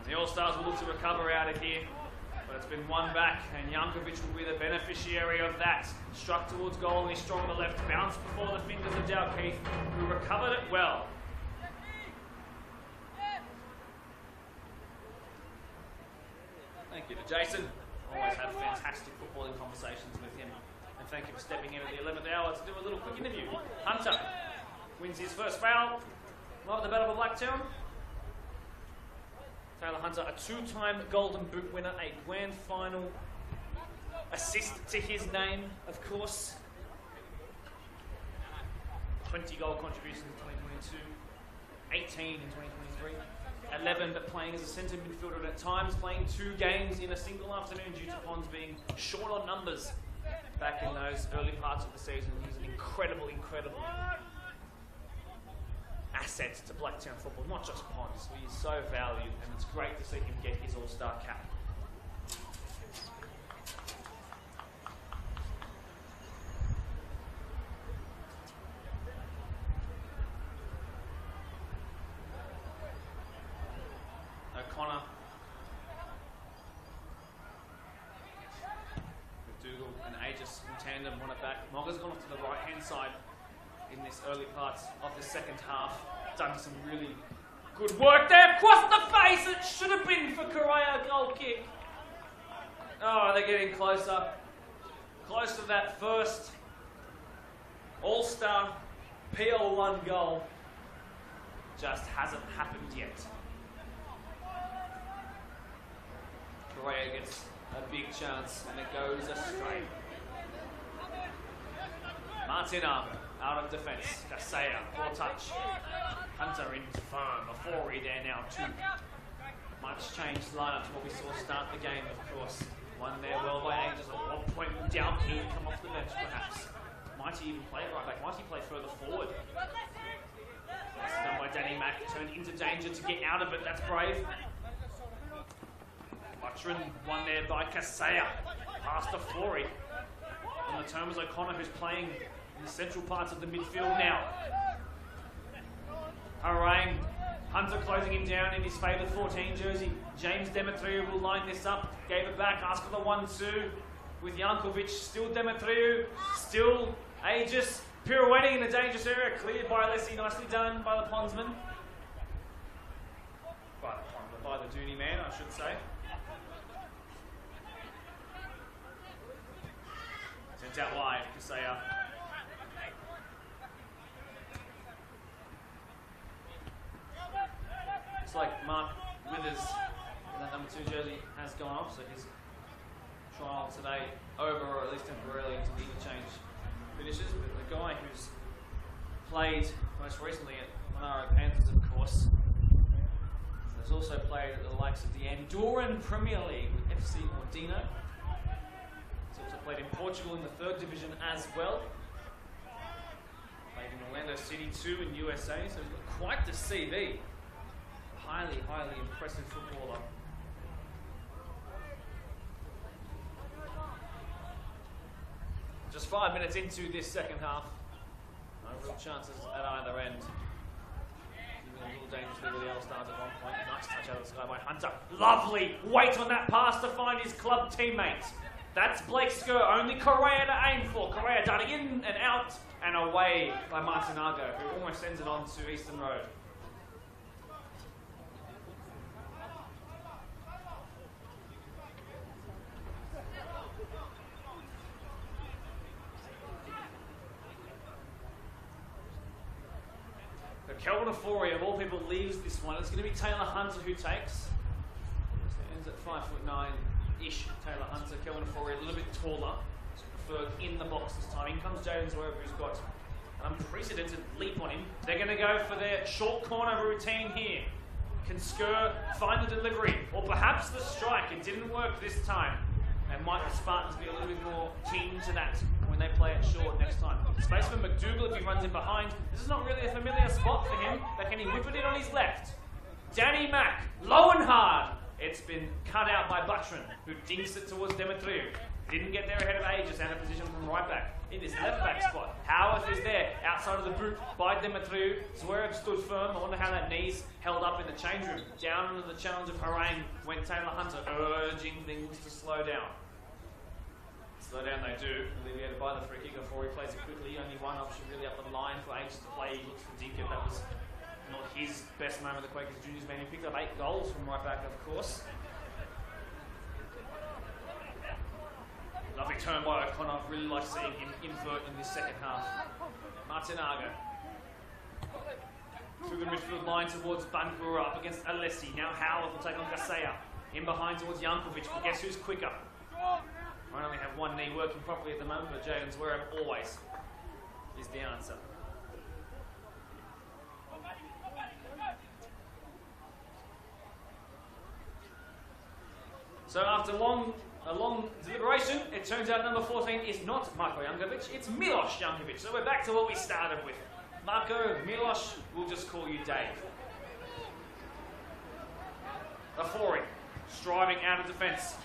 The All-Stars will look to recover out of here, but it's been one back, and Jankovic will be the beneficiary of that. Struck towards goal, and he's strong on the left, bounced before the fingers of Dalkeith, who recovered it well. Thank you to Jason. Always have fantastic footballing conversations with him. And thank you for stepping in at the 11th hour to do a little quick interview. Hunter wins his first foul. Love the Battle of Blacktown. Taylor Hunter, a two-time Golden Boot winner, a grand final assist to his name, of course. 20 goal contributions in 2022, 18 in 2023, 11 but playing as a centre midfielder and at times playing 2 games in a single afternoon due to Pons being short on numbers back in those early parts of the season. He's an incredible asset to Blacktown football, not just Pons. He is so valued and it's great to see him get his all-star cap. O'Connor, McDougall and Aegis in tandem, one at back. Mogga's gone off to the right-hand side in this early parts of the second half. Done some really good work there. Across the face, it should have been for Correa, goal kick. Oh, they're getting closer. Close to that first All-Star PL1 goal. Just hasn't happened yet. Correa gets a big chance and it goes astray. Martina out of defence. Casea, poor touch. Hunter in firm. Afori there now too. Much changed lineup to what we saw start the game, of course. One there well by Aegis. At one point down key to come off the bench perhaps. Might he even play right back? Might he play further forward? That's done by Danny Mack. Turned into danger to get out of it. That's brave. Butchrin, one there by Casea. Past Afori. On the terms O'Connor, who's playing in the central parts of the midfield now. Harang, Hunter closing him down in his favoured 14 jersey. James Demetriou will line this up. Gave it back, asked for the 1-2 with Jankovic. Still Demetriou, still Aegis. Pirouetting in a dangerous area. Cleared by Alessi, nicely done by the Ponsman. By the Dooney man, I should say. Sent out wide, Casea. Looks like Mark Withers in that number 2 jersey has gone off, so his trial today over, or at least temporarily until the interchange finishes. But the guy who's played most recently at Monaro Panthers, of course, has also played at the likes of the Andorran Premier League with FC Ordino. He's also played in Portugal in the 3rd division as well. Played in Orlando City too in USA, so he's got quite the CV. Highly impressive footballer. Just 5 minutes into this second half. No real chances at either end. A little dangerously with the All-Stars at one point. Nice touch out of the sky by Hunter. Lovely weight on that pass to find his club teammate. That's Blake Skur, only Correa to aim for. Correa darting in and out and away by Martinago, who almost sends it on to Eastern Road. Kelvin Afori, of all people, leaves this one. It's going to be Taylor Hunter who takes. Ends at 5'9"-ish. Taylor Hunter. Kelvin Afori a little bit taller. So preferred in the box this time. In comes Jaden Zwerver, who's got an unprecedented leap on him. They're going to go for their short corner routine here. Can Skur find the delivery? Or perhaps the strike. It didn't work this time. And might the Spartans be a little bit more keen to that when they play it short next time? Space for McDougall if he runs in behind. This is not really a familiar spot for him, but can he whip it in on his left? Danny Mack, low and hard. It's been cut out by Butchrin, who dinks it towards Demetriou. Didn't get there ahead of Aegis and a position from right back. In this left back spot, Howarth is there, outside of the boot by Demetriou. Zverev stood firm. I wonder how that knee's held up in the change room. Down under the challenge of Harang went Taylor Hunter, urging things to slow down. Slow down they do, alleviated by the free kick before he plays it quickly. Only one option really up the line for Aegis to play. He looks for Dinkin. That was not his best moment of the Quakers Juniors man. He picked up 8 goals from right back, of course. Lovely turn by O'Connor. Really like seeing him invert in this second half. Martinago. Through the midfield line towards Bangura, up against Alessi. Now Howard will take on Casea. In behind towards Jankovic, but guess who's quicker? I only have one knee working properly at the moment, but Jaden Zverev always is the answer. So after a long deliberation, it turns out number 14 is not Marko Jankovic, it's Miloš Jankovic. So we're back to what we started with. Marko, Miloš, we'll just call you Dave. Afori, striving out of defence.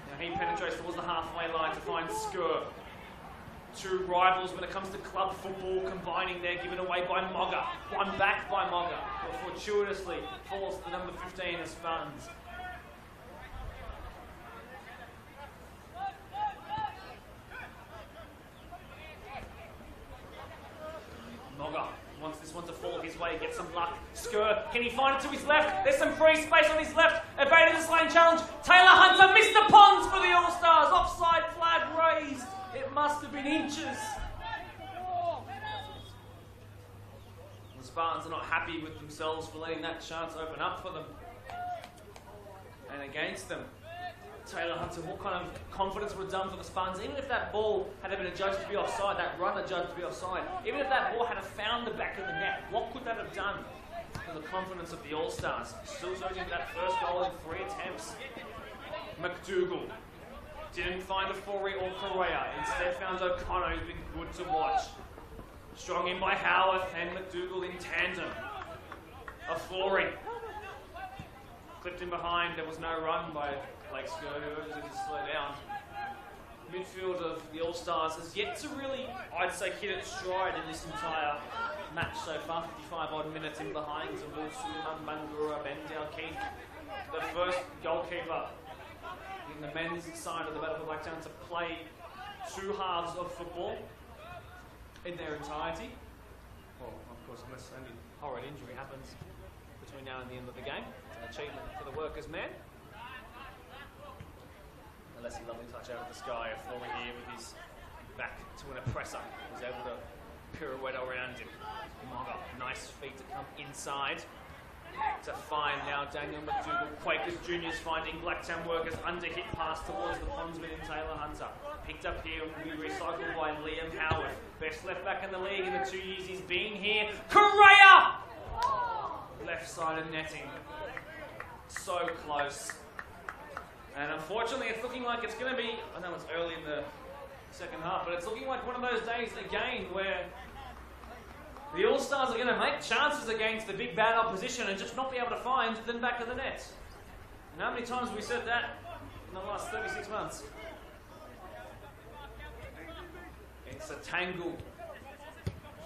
Now he penetrates towards the halfway line to find Skur. Two rivals when it comes to club football combining there, given away by Mogga. One back by Mogga, but fortuitously falls to the number 15 of Spartans. Mogga wants this one to fall his way, get some luck. Skur, can he find it to his left? There's some free space on his left. Evaded the slaying challenge. Taylor Hunter missed the ponds for the All-Stars. Offside flag raised. It must have been inches. The Spartans are not happy with themselves for letting that chance open up for them. And against them, Taylor Hunter, what kind of confidence would have done for the Spartans? Even if that ball had been adjudged to be offside, that run adjudged to be offside, even if that ball had found the back of the net, what could that have done for the confidence of the All-Stars? Still searching for that first goal in 3 attempts. McDougall didn't find Afori or Correa, instead found O'Connor, who's been good to watch. Strong in by Howarth and McDougall in tandem. Afori clipped in behind, there was no run by Blake Skur, who was in to slow down. Midfield of the All-Stars has yet to really, I'd say, hit its stride in this entire match so far. 55 odd minutes in behind to Will Suleiman, Bangura, Ben Dalkeith. The first goalkeeper in the men's side of the Battle for Blacktown to play 2 halves of football in their entirety. Well, of course, unless any horrid injury happens between now and the end of the game. It's an achievement for the workers' man. Unless he lovely touch out of the sky, Afori here with his back to an oppressor. He's able to pirouette around him. Mogga, nice feet to come inside. To find now Daniel McDougall. Quakers Juniors finding Blacktown workers under hit pass towards the bondsman in Taylor Hunter. Picked up here and will be recycled by Liam Howard. Best left back in the league in the 2 years he's been here. Correa! Left-sided netting. So close. And unfortunately it's looking like it's going to be, I know it's early in the second half, but it's looking like one of those days again where the All-Stars are going to make chances against the big bad opposition and just not be able to find the back of the net. And how many times have we said that in the last 36 months? It's a tangle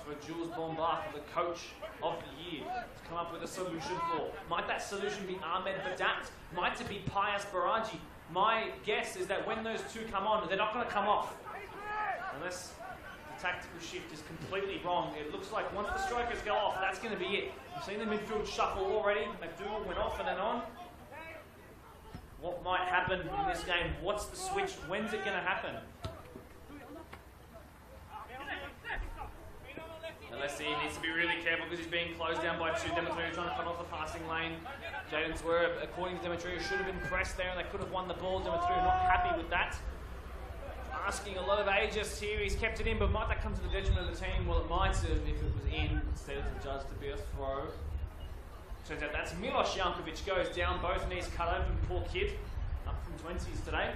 for Jules Bombard, the coach of the year, to come up with a solution for. Might that solution be Ahmed Badat? Might it be Pius Baraji? My guess is that when those two come on, they're not going to come off. Unless tactical shift is completely wrong. It looks like once the strikers go off, that's going to be it. You've seen the midfield shuffle already. McDougall went off and then on. What might happen in this game? What's the switch? When's it going to happen? And let's see, he needs to be really careful because he's being closed down by 2. Demetrio trying to cut off the passing lane. Jaden Zwerb, according to Demetrio, should have been pressed there and they could have won the ball. Demetrio not happy with that. Asking a lot of ages here, he's kept it in, but might that come to the detriment of the team? Well, it might have if it was in, instead of judged to be a throw. Turns out that's Miloš Jankovic, goes down, both knees cut open, poor kid, up from 20s today.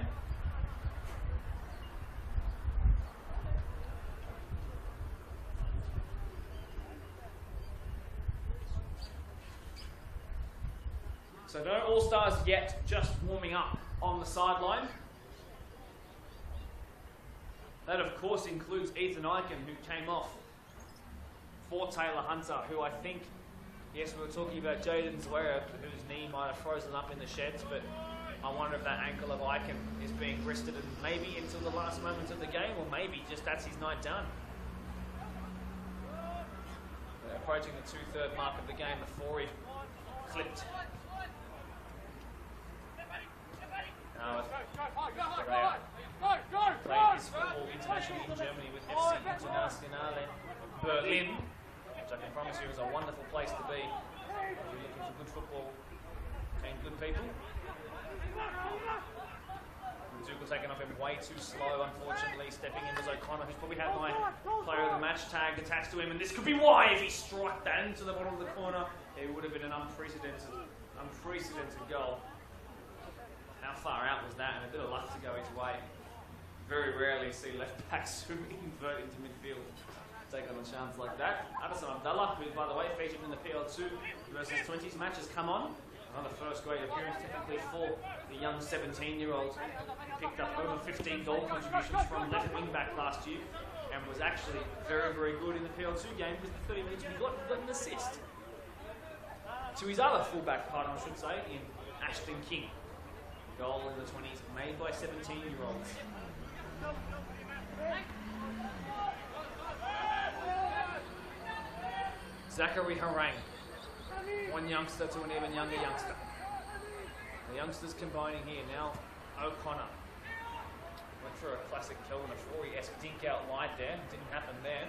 So no All-Stars yet, just warming up on the sideline. That, of course, includes Ethan Eichen, who came off for Taylor Hunter, who I think, yes, we were talking about Jaden Zwerb, whose knee might have frozen up in the sheds, but I wonder if that ankle of Eichen is being wristed and maybe until the last moments of the game, or maybe just that's his night done. They're approaching the 2/3 mark of the game. The forward flipped. Played his football internationally in Germany with FC Internationale Berlin, which I can promise you is a wonderful place to be if you're looking for good football and good people. McDougall taking off him way too slow, unfortunately. Stepping in was O'Connor, who's probably had my player of the match tag attached to him, and this could be why if he struck that into the bottom of the corner, it would have been an unprecedented goal. How far out was that? And a bit of luck to go his way. Very rarely see left backs who invert into midfield take on a chance like that. Addison Abdallah, who by the way featured in the PL2 versus 20s match, has come on. Another first grade appearance technically for the young 17-year-old. He picked up over 15 goal contributions from left wing back last year and was actually very, very good in the PL2 game because the 30 minutes we got an assist to his other fullback partner, I should say, in Ashton King. Goal in the 20s made by 17-year-olds. Zachary Harang, one youngster to an even younger youngster. The youngsters combining here now. O'Connor went for a classic Kelvin Afori-esque dink out wide there. Didn't happen there.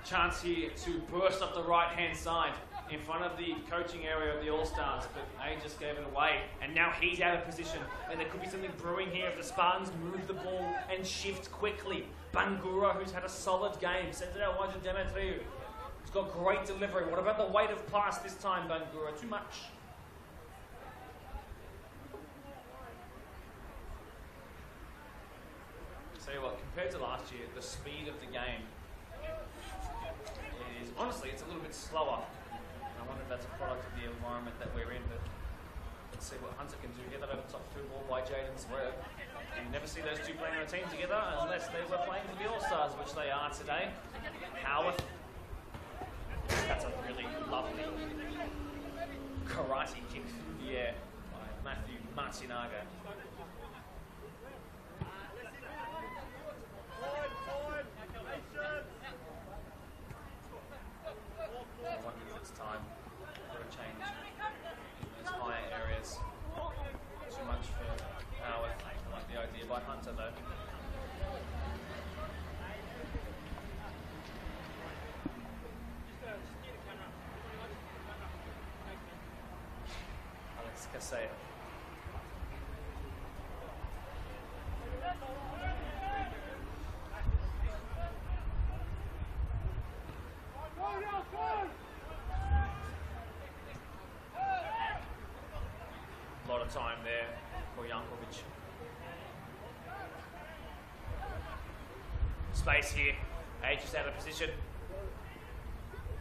Chance here to burst up the right-hand side in front of the coaching area of the All-Stars, but they just gave it away, and now he's out of position, and there could be something brewing here if the Spartans move the ball and shift quickly. Bangura, who's had a solid game, sends it out wide to Demetriou. He's got great delivery. What about the weight of pass this time, Bangura? Too much. Tell you what, compared to last year, the speed of the game is, honestly, it's a little bit slower. I wonder if that's a product of the environment that we're in, but let's see what Hunter can do here. That over top through ball by Jaden Swerve. You never see those two playing on a team together unless they were playing for the All-Stars, which they are today. Howarth. That's a really lovely karate kick through the air by Matthew Matsunaga. By Hunter though. Alex Casey. A lot of time there for Jankovic. Space here. H is out of position.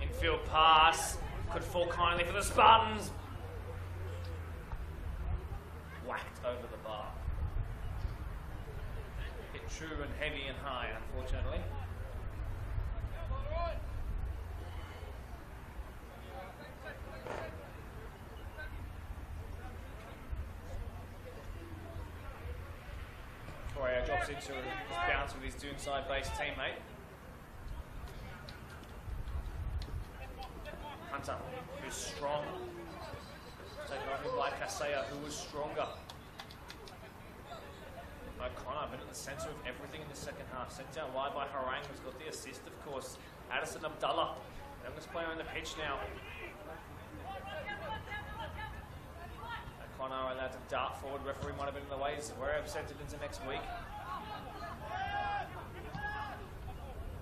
Infield pass. Could fall kindly for the Spartans. Whacked over the bar. Hit true and heavy and high, unfortunately. Correa drops into it, just bounce with his Doonside-based teammate. Hunter, who's strong. Taken on him by Kasea, who was stronger. O'Connor, been at the centre of everything in the second half. Sent down wide by Harang, who's got the assist, of course. Addison Abdallah, youngest player on the pitch now. O'Connor allowed to dart forward. Referee might have been in the way. Zverev sent it into next week.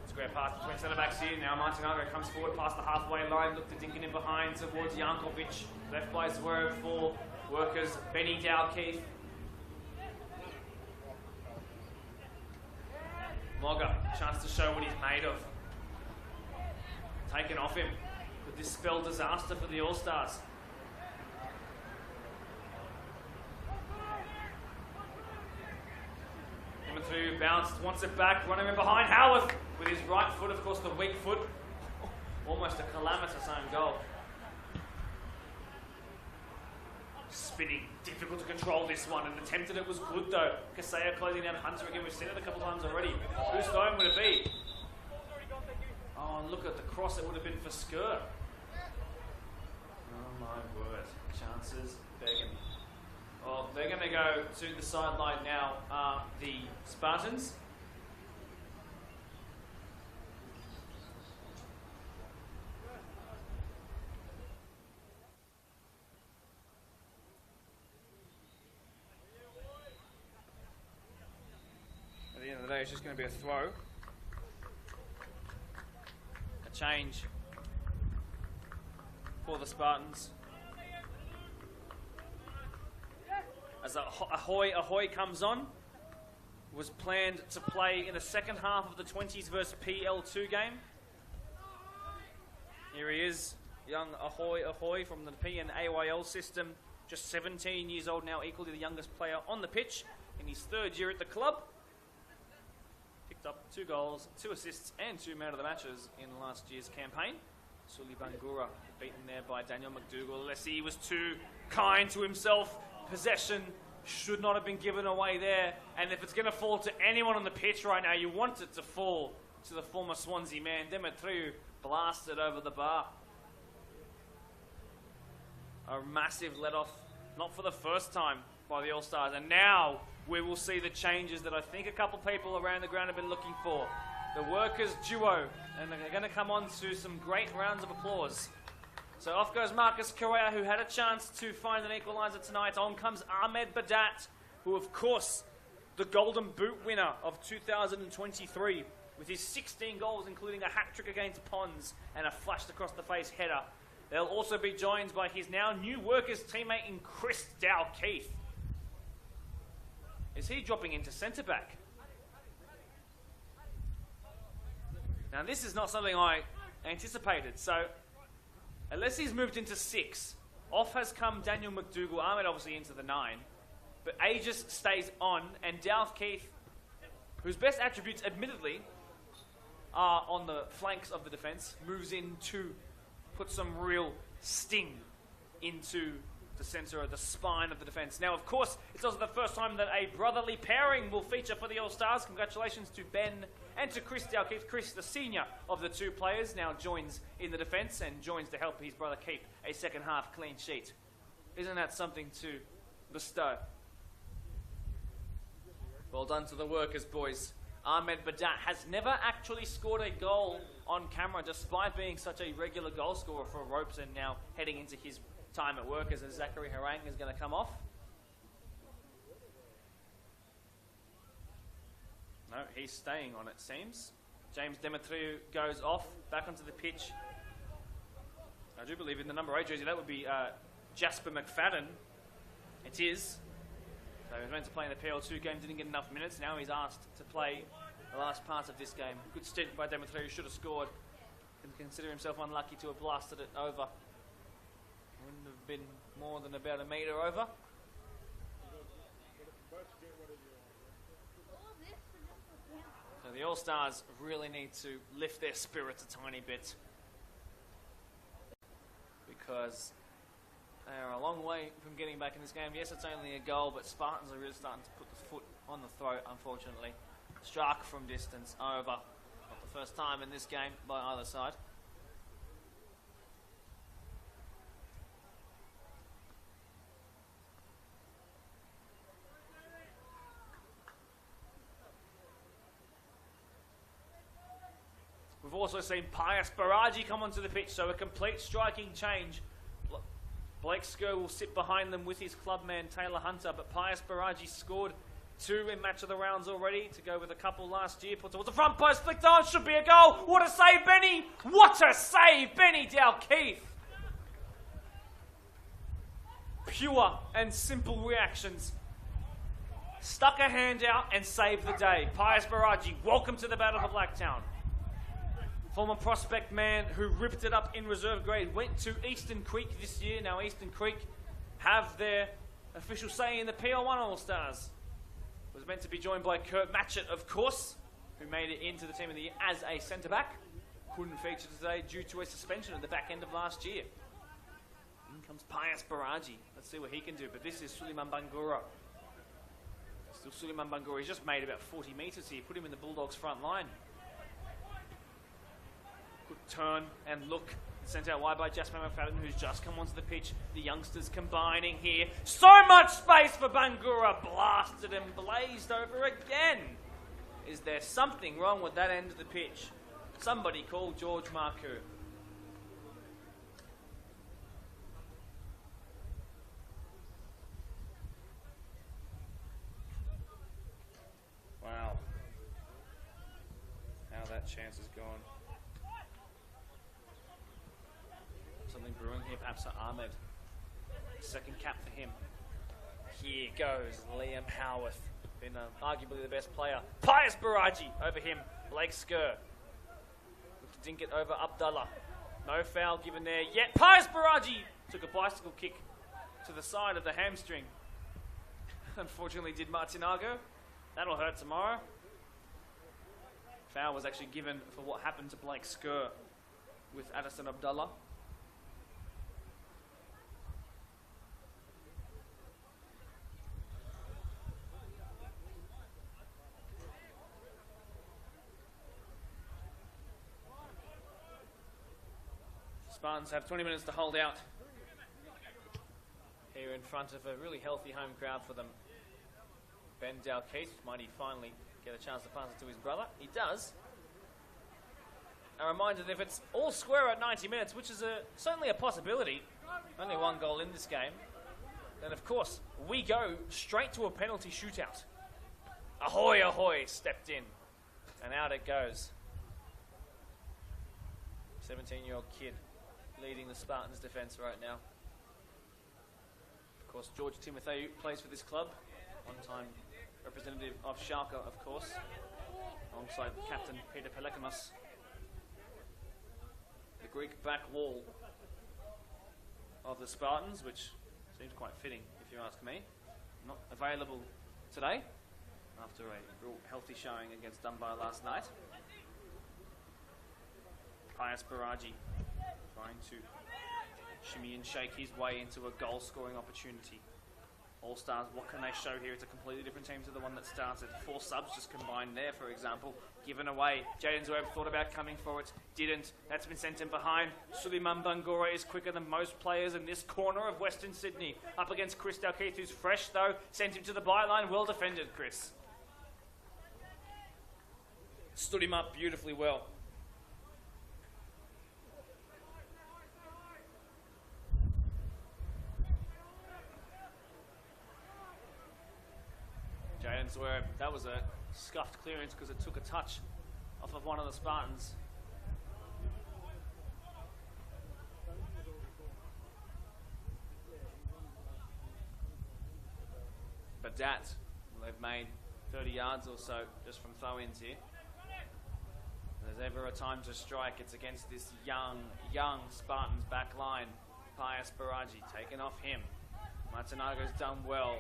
Square pass between centre backs here. Now Martinago comes forward past the halfway line. Look to dinking in behind towards Jankovic. Left by Zverev for Workers. Benny Dalkeith. Mogger, chance to show what he's made of. Taken off him. Could this spell disaster for the All-Stars? Through, bounced, wants it back, running in behind Howarth with his right foot, of course the weak foot. Almost a calamitous own goal. Spinning, difficult to control this one, and attempted it was good though. Kasea closing down Hunter again, we've seen it a couple times already. Whose phone would it be? Oh, and look at the cross, it would have been for Skur. Oh my word, chances begging. Well, they're going to go to the sideline now, the Spartans. today is just going to be a throw. A change for the Spartans. As Ahoy comes on, was planned to play in the second half of the 20s versus PL2 game. Here he is, young Ahoy from the PNAYL system, just 17 years old now, equally the youngest player on the pitch in his third year at the club. Picked up 2 goals, 2 assists and 2 man of the matches in last year's campaign. Suli Bangura beaten there by Daniel McDougall. Leslie was too kind to himself. Possession should not have been given away there. And if it's going to fall to anyone on the pitch right now, you want it to fall to the former Swansea man. Demetriou blasted over the bar. A massive let-off, not for the first time by the All-Stars. And now we will see the changes that I think a couple people around the ground have been looking for. The workers duo, and they're going to come on to some great rounds of applause. So off goes Marcus Correa, who had a chance to find an equaliser tonight. On comes Ahmed Badat, who of course, the Golden Boot winner of 2023, with his 16 goals, including a hat-trick against Pons and a flashed across the face header. They'll also be joined by his now new workers teammate in Chris Dalkeith. Is he dropping into centre-back? Now this is not something I anticipated, so unless he's moved into 6, off has come Daniel McDougall, Ahmed obviously into the 9, but Aegis stays on, and Dalkeith, whose best attributes admittedly are on the flanks of the defence, moves in to put some real sting into the centre of the spine of the defence. Now, of course, it's also the first time that a brotherly pairing will feature for the All-Stars. Congratulations to Ben and to Chris Dalkeith. Chris, the senior of the 2 players, now joins in the defence and joins to help his brother keep a second half clean sheet. Isn't that something to bestow? Well done to the workers, boys. Ahmed Badat has never actually scored a goal on camera, despite being such a regular goal scorer for Ropes, and now heading into his time at workers, and Zachary Harang is going to come off. No, he's staying on, it seems. James Demetriou goes off, back onto the pitch. I do believe in the number 8 jersey, that would be Jasper McFadden. It is. So he was meant to play in the PL2 game, didn't get enough minutes. Now he's asked to play the last part of this game. Good stint by Demetriou, should have scored. Can consider himself unlucky to have blasted it over. Wouldn't have been more than about a metre over. So the All-Stars really need to lift their spirits a tiny bit, because they are a long way from getting back in this game. Yes, it's only a goal, but Spartans are really starting to put the foot on the throat, unfortunately. Struck from distance, over. Not the first time in this game by either side. We've also seen Pius Baraji come onto the pitch, so a complete striking change. Blake Skur will sit behind them with his clubman Taylor Hunter, but Pius Baraji scored 2 in match of the rounds already, to go with a couple last year. Put towards the front post, flicked on, should be a goal. What a save, Benny! What a save, Benny Dalkeith! Pure and simple reactions. Stuck a hand out and saved the day. Pius Baraji, welcome to the battle for Blacktown. Former prospect man who ripped it up in reserve grade, went to Eastern Creek this year. Now Eastern Creek have their official say in the PL1 All-Stars. Was meant to be joined by Kurt Matchett, of course, who made it into the team of the year as a centre-back. Couldn't feature today due to a suspension at the back end of last year. In comes Pius Baraji. Let's see what he can do, but this is Suleiman Bangura. Still Suleiman Bangura. He's just made about 40 metres here. Put him in the Bulldogs' front line. Good turn and look. Sent out wide by Jasper McFadden, who's just come onto the pitch. The youngsters combining here. So much space for Bangura. Blasted and blazed over again. Is there something wrong with that end of the pitch? Somebody call George Marcoux. Wow. that chance is gone. Something brewing here, perhaps for Ahmed. Second cap for him. Here goes Liam Howarth, been arguably the best player. Pius Baraji over him, Blake Skur. Look to dink it over Abdullah. No foul given there yet. Pius Baraji took a bicycle kick to the side of the hamstring. Unfortunately did Martinago. That'll hurt tomorrow. Foul was actually given for what happened to Blake Skur with Addison Abdullah. Spartans have 20 minutes to hold out here in front of a really healthy home crowd for them. Ben Dalkeith, might he finally get a chance to pass it to his brother? He does. A reminder that if it's all square at 90 minutes, which is certainly a possibility, only one goal in this game, then of course we go straight to a penalty shootout. Ahoy, ahoy, stepped in, and out it goes. 17-year-old kid leading the Spartans defence right now. Of course, George Timotheou plays for this club, one-time representative of Schalke, of course, alongside captain Peter Pelekamas. The Greek back wall of the Spartans, which seems quite fitting, if you ask me. Not available today, after a real healthy showing against Dunbar last night. Pius Baraji trying to shimmy and shake his way into a goal-scoring opportunity. All-Stars, what can they show here? It's a completely different team to the one that started. 4 subs just combined there, for example. Given away. Jaden Zweb thought about coming for it, didn't. That's been sent in behind. Suleiman Bangura is quicker than most players in this corner of Western Sydney. Up against Chris Dalkeith, who's fresh though. Sent him to the byline. Well defended, Chris. Stood him up beautifully well. Jaden Zwerb, that was a scuffed clearance because it took a touch off of one of the Spartans. But that, well, they've made 30 yards or so just from throw-ins here. If there's ever a time to strike, it's against this young Spartans back line. Pius Baraji taken off him. Martinago's done well.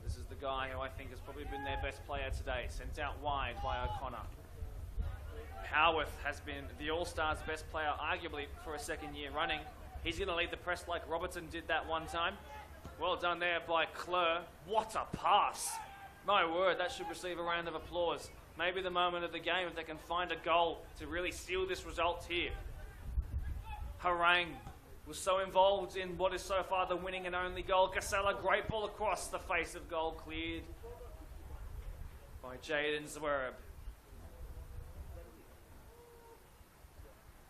This is the guy who I think has probably been their best player today. Sent out wide by O'Connor. Howarth has been the All-Stars' best player, arguably, for a second year running. He's going to lead the press like Robertson did that one time. Well done there by Kleur. What a pass! My word, that should receive a round of applause. Maybe the moment of the game if they can find a goal to really seal this result here. Harang was so involved in what is so far the winning and only goal. Casella, great ball across the face of goal, cleared by Jaden Zwerb.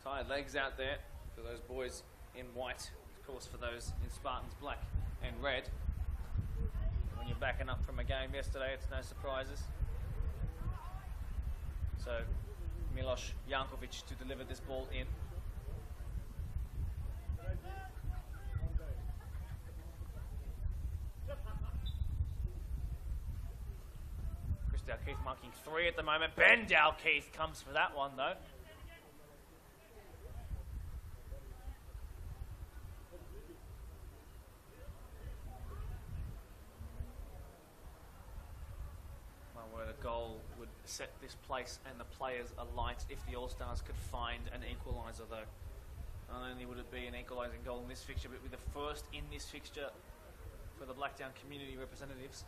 Tired legs out there for those boys in white. Of course, for those in Spartans black and red. When you're backing up from a game yesterday, it's no surprises. So, Milos Jankovic to deliver this ball in. Chris Dalkeith marking 3 at the moment. Ben Dalkeith comes for that one though. My word, a goal would set this place and the players alight if the All-Stars could find an equaliser though. Not only would it be an equalising goal in this fixture, but it would be the first in this fixture for the Blacktown community representatives.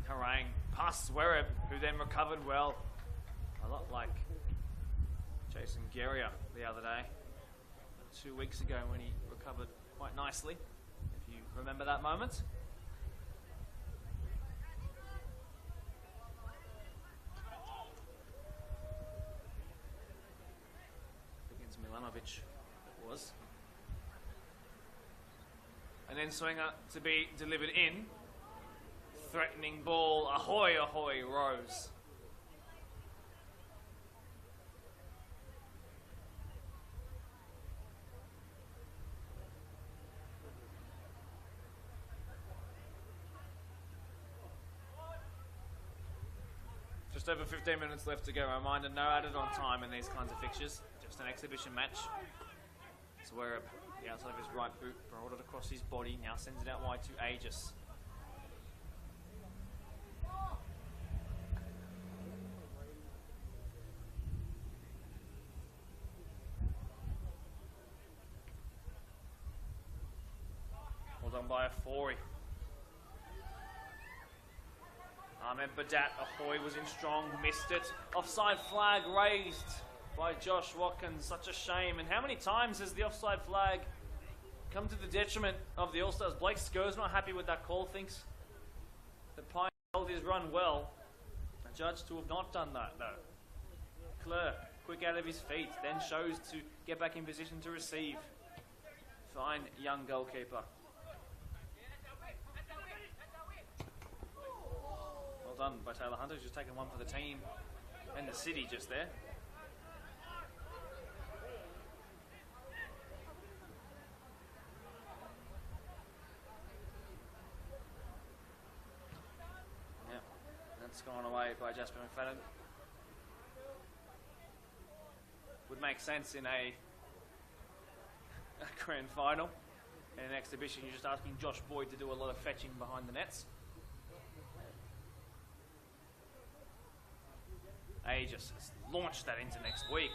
Harang past Zwerb, who then recovered well. A lot like Jason Guerrier the other day, 2 weeks ago when he recovered quite nicely, if you remember that moment. Against Milanovic, it was. And then swinger to be delivered in. threatening ball. Ahoy, ahoy, Rose. Just over 15 minutes left to go. Reminder, no added on time in these kinds of fixtures. Just an exhibition match. So where the outside of his right boot brought it across his body. Now sends it out wide to Aegis. Well done by Afori. Ahmed Badat, Ahoy was in strong, missed it. Offside flag raised by Josh Watkins. Such a shame. And how many times has the offside flag come to the detriment of the All-Stars? Blake Skur's not happy with that call, thinks that Pine held his run well. A judge to have not done that, though. Clare, quick out of his feet, then shows to get back in position to receive. Fine young goalkeeper. Well done by Taylor Hunter, who's just taken one for the team and the city just there. Yeah, that's gone away by Jasper McFadden. Would make sense in a grand final. In an exhibition, you're just asking Josh Boyd to do a lot of fetching behind the nets. Aegis has launched that into next week.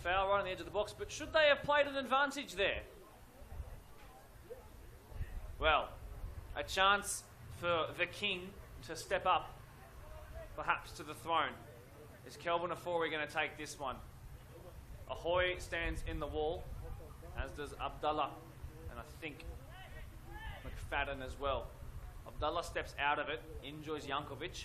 Foul right on the edge of the box, but should they have played an advantage there? Well, a chance for the king to step up, perhaps to the throne. Is Kelvin Afori going to take this one? Ahoy stands in the wall, as does Abdullah, and I think McFadden as well. Abdullah steps out of it, enjoys Jankovic.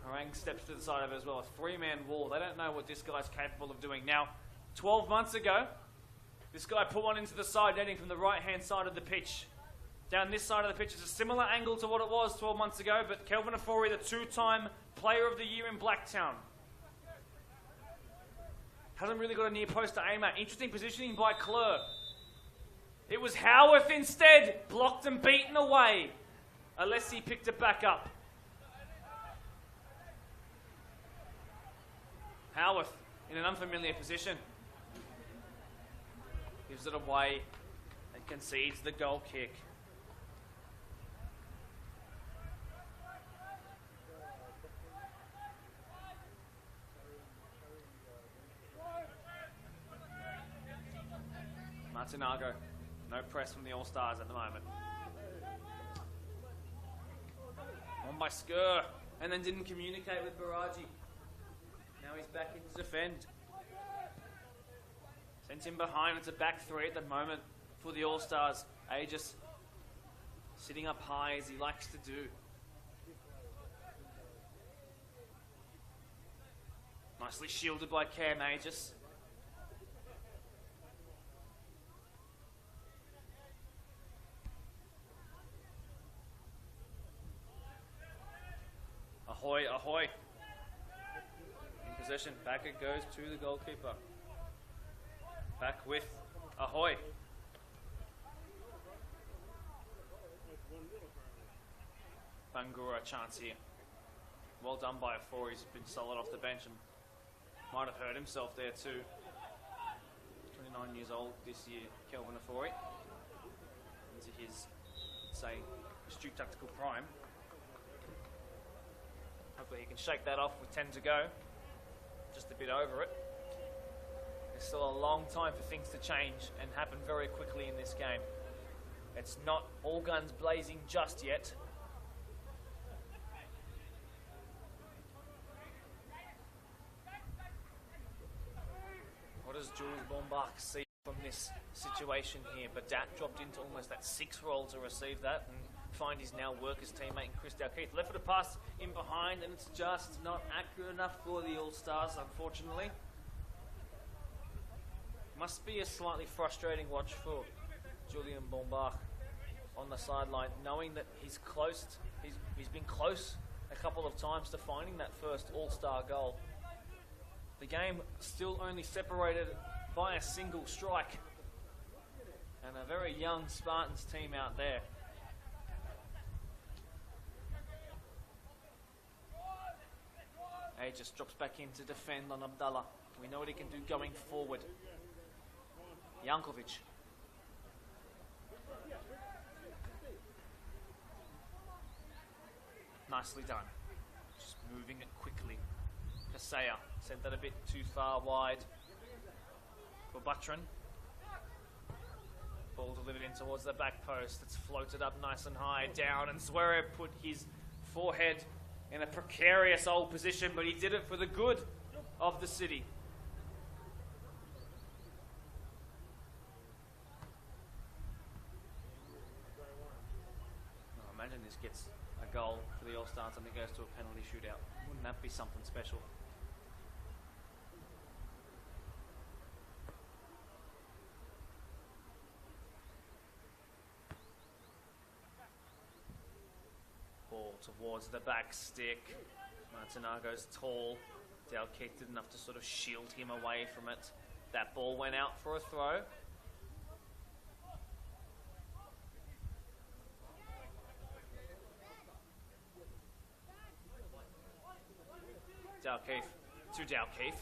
Harang steps to the side of it as well. A three-man wall. They don't know what this guy's capable of doing. Now, 12 months ago, this guy put one into the side netting from the right-hand side of the pitch. Down this side of the pitch is a similar angle to what it was 12 months ago, but Kelvin Afori, the two-time Player of the Year in Blacktown. Hasn't really got a near post to aim at. Interesting positioning by Clare. It was Howarth instead. Blocked and beaten away. Alessi picked it back up. Howarth in an unfamiliar position. Gives it away and concedes the goal kick. Martinago, no press from the All-Stars at the moment. On by Skur, and then didn't communicate with Baraji. Now he's back in to defend. Sends him behind. It's a back three at the moment for the All-Stars. Aegis sitting up high as he likes to do. Nicely shielded by Cam Aegis. Ahoy, ahoy. In possession, back it goes to the goalkeeper. Back with Ahoy. Bangura a chance here. Well done by Afori. He's been solid off the bench and might have hurt himself there too. 29 years old this year, Kelvin Afori. Into his, say, astute tactical prime. Hopefully he can shake that off with 10 to go. Just a bit over it. There's still a long time for things to change and happen very quickly in this game. It's not all guns blazing just yet. What does Jules Bombach see from this situation here? Badat dropped into almost that 6 role to receive that and find his now workers teammate in Chris Dalkeith. Left foot pass in behind and it's just not accurate enough for the All-Stars, unfortunately. Must be a slightly frustrating watch for Julian Bombach on the sideline, knowing that he's close He's been close a couple of times to finding that first all-star goal. The game still only separated by a single strike. And a very young Spartans team out there. He just drops back in to defend on Abdallah. We know what he can do going forward. Jankovic. Nicely done. Just moving it quickly. Kasea sent that a bit too far wide for Butron. Ball delivered in towards the back post. It's floated up nice and high down, and Zverev put his forehead in a precarious old position, but he did it for the good of the city. Oh, imagine this gets a goal for the All-Stars and it goes to a penalty shootout. Wouldn't that be something special? Ball towards the back stick. Martinago's tall. Dalkeith did enough to sort of shield him away from it. That ball went out for a throw. Dalkeith to Dalkeith.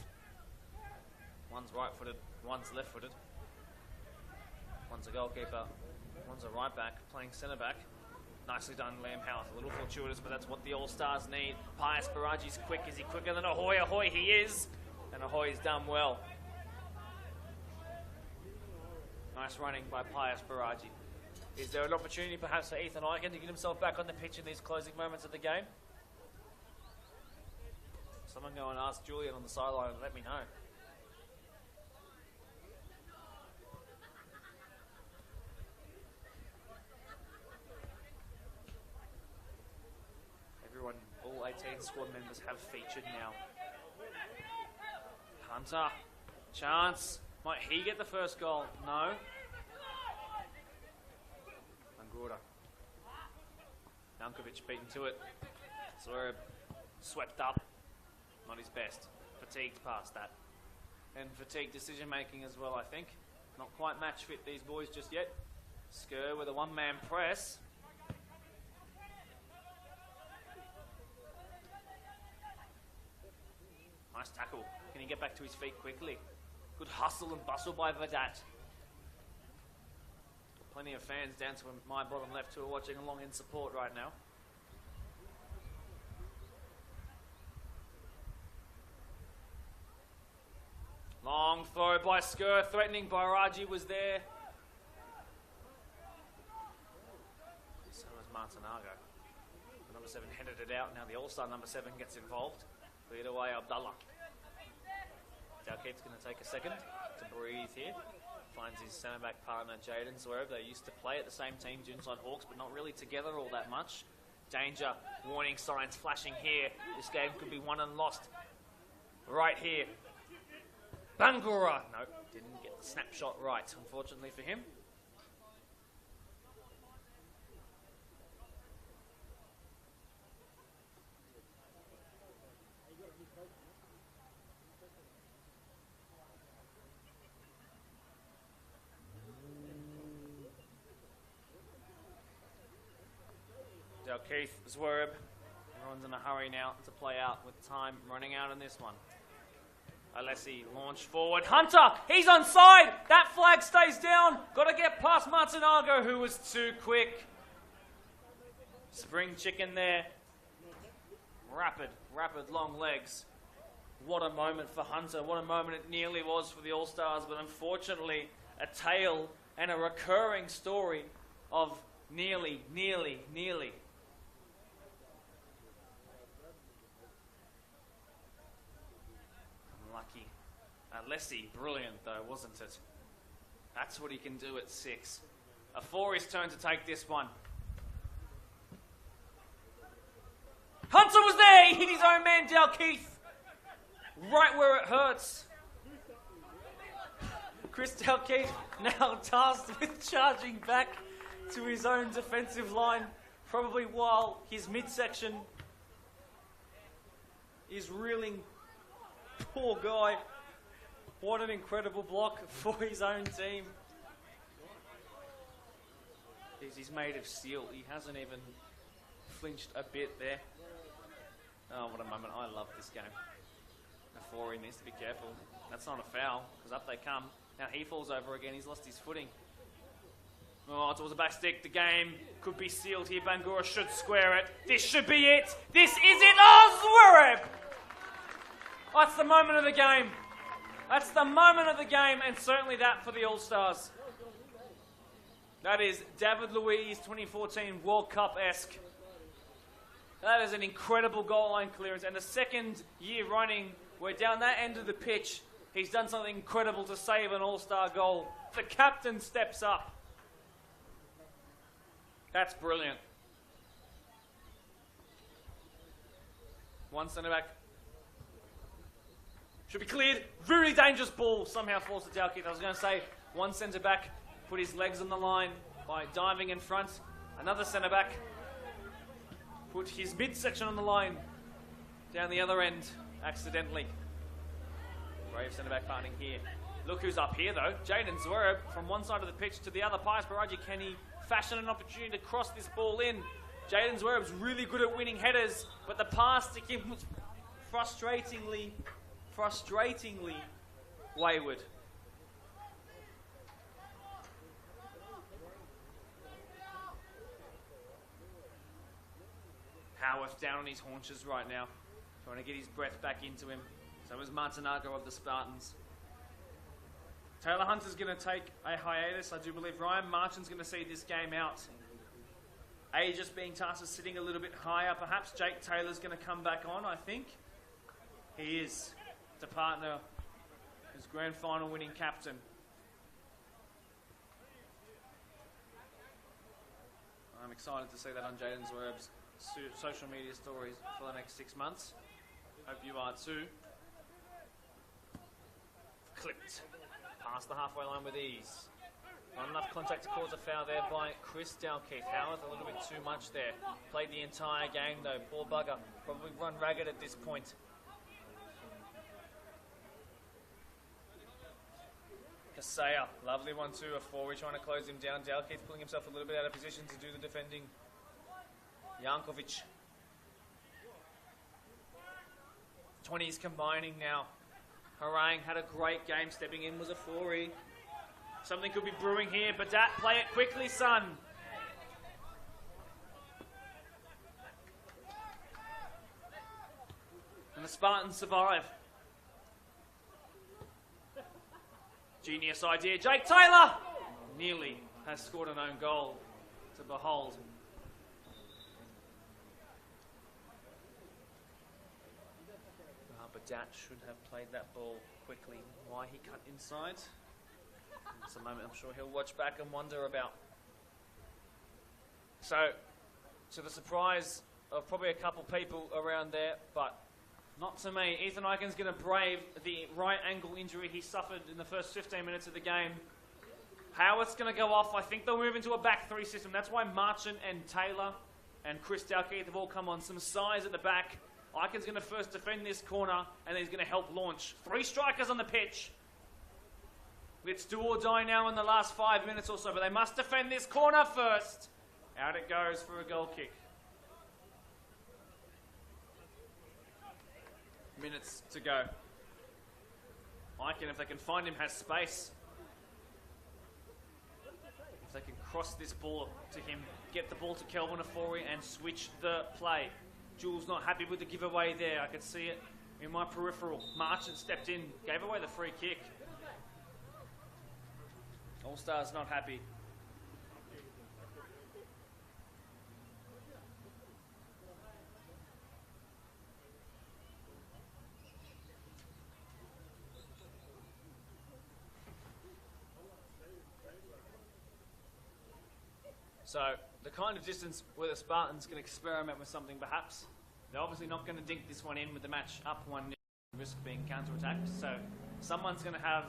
One's right-footed, one's left-footed. One's a goalkeeper, one's a right-back, playing centre-back. Nicely done, Liam Howarth. A little fortuitous, but that's what the All-Stars need. Pius Baraji's quick. Is he quicker than Ahoy? Ahoy, he is. And Ahoy's done well. Nice running by Pius Baraji. Is there an opportunity perhaps for Ethan Eichen to get himself back on the pitch in these closing moments of the game? Someone go and ask Julian on the sideline and let me know. Everyone, all 18 squad members have featured now. Hunter, chance. Might he get the first goal? No. Anguda. Jankovic beaten to it. Zverev swept up. Not his best. Fatigued past that. And fatigued decision making as well, I think. Not quite match fit, these boys, just yet. Skur with a one-man press. Nice tackle. Can he get back to his feet quickly? Good hustle and bustle by Vedat. Plenty of fans down to my bottom left who are watching along in support right now. Long throw by Skur, threatening Baraji was there. So was Martinago. The number 7 headed it out. Now the All-Star number 7 gets involved. Cleared away Abdallah. Dalkeith's going to take a second to breathe here. Finds his centre-back partner Jaden Zverev. They used to play at the same team, Ginside Hawks, but not really together all that much. Danger, warning signs flashing here. This game could be won and lost right here. Bangura! No, didn't get the snapshot right, unfortunately for him. Dalkeith, Zverev. Everyone's in a hurry now to play out with time running out in this one. Alessi launched forward. Hunter, he's onside. That flag stays down. Got to get past Martinago, who was too quick. Spring chicken there. Rapid long legs. What a moment for Hunter. What a moment it nearly was for the All-Stars, but unfortunately a tale and a recurring story of nearly. Unlucky. Alessi, brilliant though, wasn't it? That's what he can do at 6. A 4 his turn to take this one. Hunter was there! He hit his own man, Dalkeith. Right where it hurts. Chris Dalkeith now tasked with charging back to his own defensive line Probably while his midsection is reeling. Poor guy. What an incredible block for his own team. He's made of steel. He hasn't even flinched a bit there. Oh, what a moment. I love this game. Before he needs to be careful. That's not a foul, because up they come. Now he falls over again. He's lost his footing. Oh, towards the back stick. The game could be sealed here. Bangura should square it. This should be it. This is it. Oh, Zverev! That's the moment of the game. That's the moment of the game, and certainly that for the All-Stars. That is David Luiz 2014 World Cup-esque. That is an incredible goal line clearance, and the second year running, where down that end of the pitch, he's done something incredible to save an All-Star goal. The captain steps up. That's brilliant. One centre-back. Should be cleared. Very dangerous ball. Somehow falls to Dalkeith. I was going to say one centre-back put his legs on the line by diving in front. Another centre-back put his midsection on the line down the other end accidentally. Brave centre-back partnering here. Look who's up here though. Jaden Zverev from one side of the pitch to the other. Pius Baraji, can he fashion an opportunity to cross this ball in? Jaden Zverev's really good at winning headers, but the pass to him was frustratingly wayward. Howarth down on his haunches right now, trying to get his breath back into him. So is Martinago of the Spartans. Taylor Hunter's going to take a hiatus. I do believe Ryan Martin's going to see this game out. Aegis being tasked with sitting a little bit higher. Perhaps Jake Taylor's going to come back on, I think. He is to partner his grand final winning captain. I'm excited to see that on Jaden Zverev's social media stories for the next 6 months. Hope you are too. Clipped. Past the halfway line with ease. Not enough contact to cause a foul there by Chris Dalkeith. Howarth a little bit too much there. Played the entire game though. Poor bugger. Probably run ragged at this point. Kasea, lovely one too, a forward trying to close him down. Dalkeith pulling himself a little bit out of position to do the defending. Jankovic. 20s combining now. Harang had a great game, stepping in was a 4E. Something could be brewing here, but that play it quickly, son. And the Spartans survive. Genius idea. Jake Taylor nearly has scored an own goal to behold. But Dat should have played that ball quickly. Why he cut inside? It's a moment I'm sure he'll watch back and wonder about. So, to the surprise of probably a couple people around there, but not to me. Ethan Icon's going to brave the right ankle injury he suffered in the first 15 minutes of the game. Howarth's going to go off. I think they'll move into a back three system. That's why Marchant and Taylor and Chris Dalkeith have all come on. Some size at the back. Icon's going to first defend this corner, and then he's going to help launch. 3 strikers on the pitch. It's do or die now in the last 5 minutes or so, but they must defend this corner first. Out it goes for a goal kick. Minutes to go. Icon, if they can find him, has space. If they can cross this ball to him, get the ball to Kelvin Ofori and switch the play. Jules not happy with the giveaway there. I could see it in my peripheral. Marchant stepped in, gave away the free kick. All-Stars not happy. So, the kind of distance where the Spartans can experiment with something perhaps. They're obviously not going to dink this one in with the match up 1-0, risk being counter-attacked. So, someone's going to have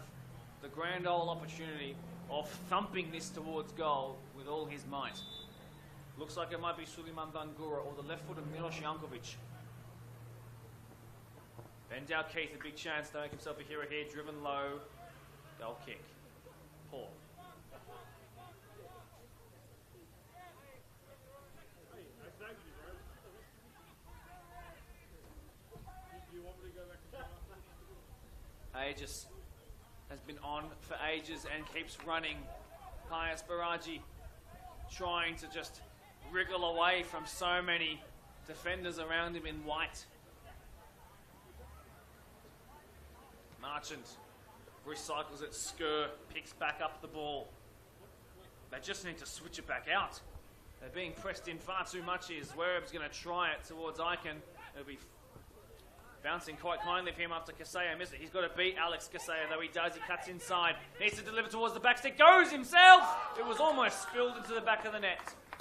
the grand old opportunity of thumping this towards goal with all his might. Looks like it might be Suleiman Bangura or the left foot of Milos Jankovic. Ben Dalkeith, a big chance to make himself a hero here. Driven low. Goal kick. Poor. Aegis has been on for ages and keeps running. Pius Baraji trying to just wriggle away from so many defenders around him in white. Marchant recycles it. Skur picks back up the ball. They just need to switch it back out. They're being pressed in far too much here. Zwerev's going to try it towards Icon. It'll be bouncing quite kindly for him after Kasea missed it. He's got to beat Alex Kasea, though he does. He cuts inside. Needs to deliver towards the back stick. Goes himself! It was almost spilled into the back of the net.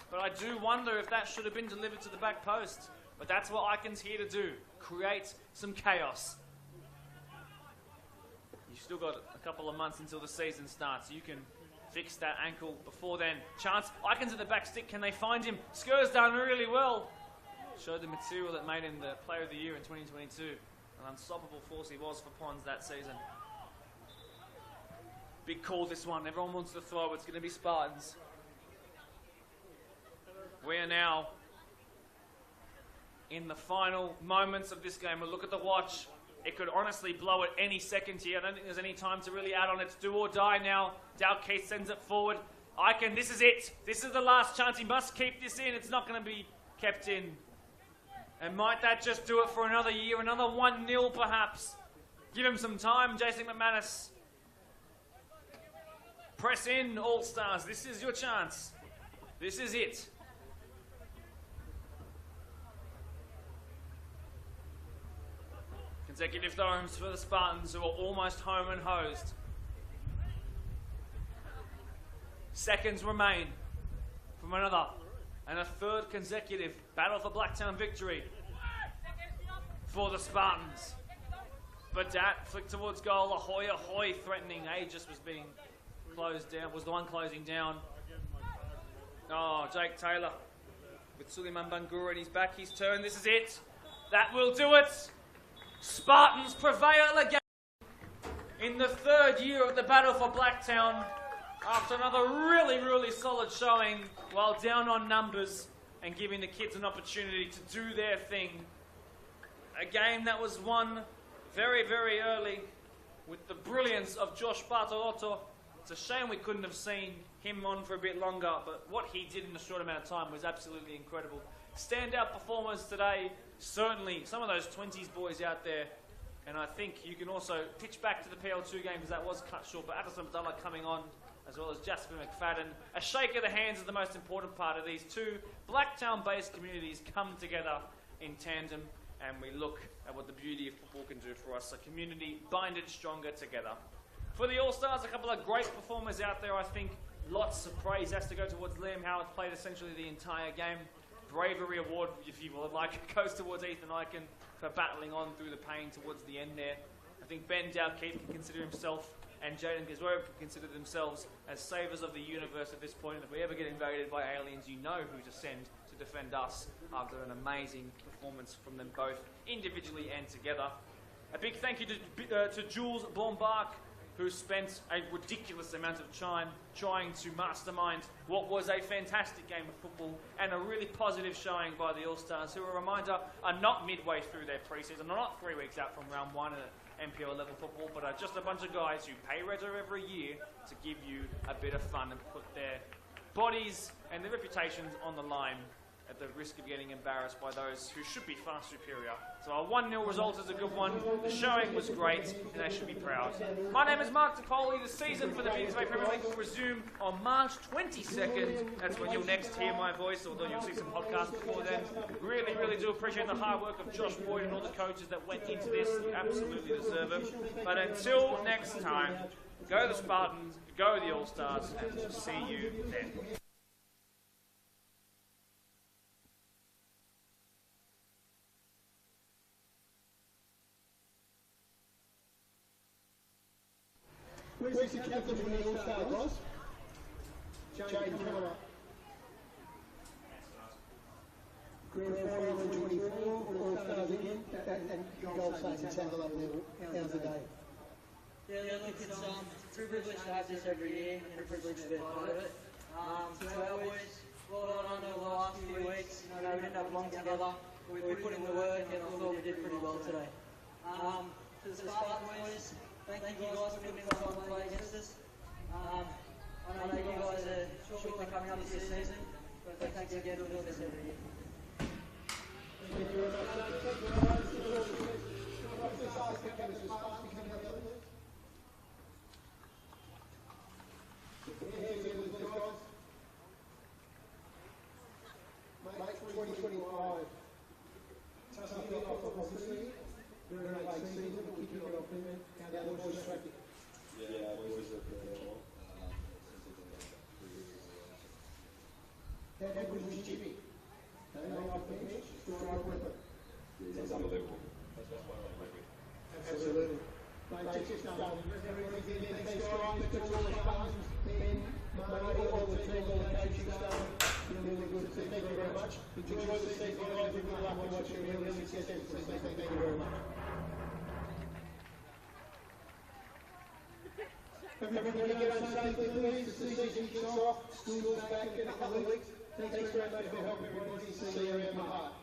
But I do wonder if that should have been delivered to the back post. But that's what Icon's here to do. Create some chaos. You've still got a couple of months until the season starts. You can fix that ankle before then. Chance. Icon's at the back stick. Can they find him? Skur's done really well. Showed the material that made him the Player of the Year in 2022. An unstoppable force he was for Pons that season. Big call this one. Everyone wants to throw. It's going to be Spartans. We are now in the final moments of this game. We'll look at the watch. It could honestly blow at any second here. I don't think there's any time to really add on. It's do or die now. Dalkeith sends it forward. Icon, this is it. This is the last chance. He must keep this in. It's not going to be kept in. And might that just do it for another year? Another 1-0 perhaps? Give him some time, Jason McManus. Press in, All-Stars. This is your chance. This is it. Consecutive throws for the Spartans, who are almost home and hosed. Seconds remain from another and a third consecutive battle for Blacktown victory for the Spartans. But that flick towards goal. Ahoy, ahoy, threatening. Aegis was being closed down, was the one closing down. Oh, Jake Taylor with Suleiman Bangura in his back. His turn. This is it. That will do it. Spartans prevail again in the third year of the battle for Blacktown. After another really, really solid showing while down on numbers and giving the kids an opportunity to do their thing. A game that was won very, very early with the brilliance of Josh Bartolotto. It's a shame we couldn't have seen him on for a bit longer, but what he did in a short amount of time was absolutely incredible. Standout performers today, certainly some of those 20s boys out there. And I think you can also pitch back to the PL2 game because that was cut short, but Addison Abdullah coming on, as well as Jasper McFadden. A shake of the hands is the most important part of these two Blacktown-based communities come together in tandem, and we look at what the beauty of football can do for us. A community binded stronger together. For the All-Stars, a couple of great performers out there, I think. Lots of praise has to go towards Liam Howard, played essentially the entire game. Bravery award, if you will like, goes towards Ethan Icon for battling on through the pain towards the end there. I think Ben Dalkeith can consider himself, and Jaden Gazwero can consider themselves as savers of the universe at this point. And if we ever get invaded by aliens, you know who to send to defend us after an amazing performance from them both, individually and together. A big thank you to Jules Blombark, who spent a ridiculous amount of time trying to mastermind what was a fantastic game of football and a really positive showing by the All-Stars, who, a reminder, are not midway through their pre-season, are not 3 weeks out from round 1 at MPL level football, but are just a bunch of guys who pay Redder every year to give you a bit of fun and put their bodies and their reputations on the line at the risk of getting embarrassed by those who should be far superior. So a 1-0 result is a good one. The showing was great, and they should be proud. My name is Mark DePoli. The season for the BDSFA Premier League will resume on March 22nd. That's when you'll next hear my voice, although you'll see some podcasts before then. Really, really do appreciate the hard work of Josh Boyd and all the coaches that went into this. You absolutely deserve it. But until next time, go the Spartans, go the All-Stars, and we'll see you then. Where's the captain from the All-Star, guys? Jane, come on up. Grand final in 24, All Stars again, and gold stars in South level. How's the day? Yeah, look, it's a privilege to have this every year and a privilege to be a part of it. To our boys, well done over the last few weeks. You know, we didn't have long together. We put in the work and I thought we did pretty well today. To the Spartan boys, thank you guys for putting in the time to play against us. I know you guys are shortly coming up to your season, but thanks again for doing this every year. Thank you very much. Mate, 2025. Tough off, obviously. Very late season, but we keep it off in. How the boys tracking? Yeah, boys are pretty well. How good was Jimmy? They off bench, still right with it. It's unbelievable. Absolutely. Mate, just everything stay strong, the all the Spartans, Ben, Marty, all the team, all the coaching staff. Really good. Thank you very much. Enjoy the season, guys. Good luck with what you're really successful. Thank you very much. Everybody get on safely, please. The season kicks off. School's back in a couple of weeks. Thanks very much for helping everybody. See you around the heart.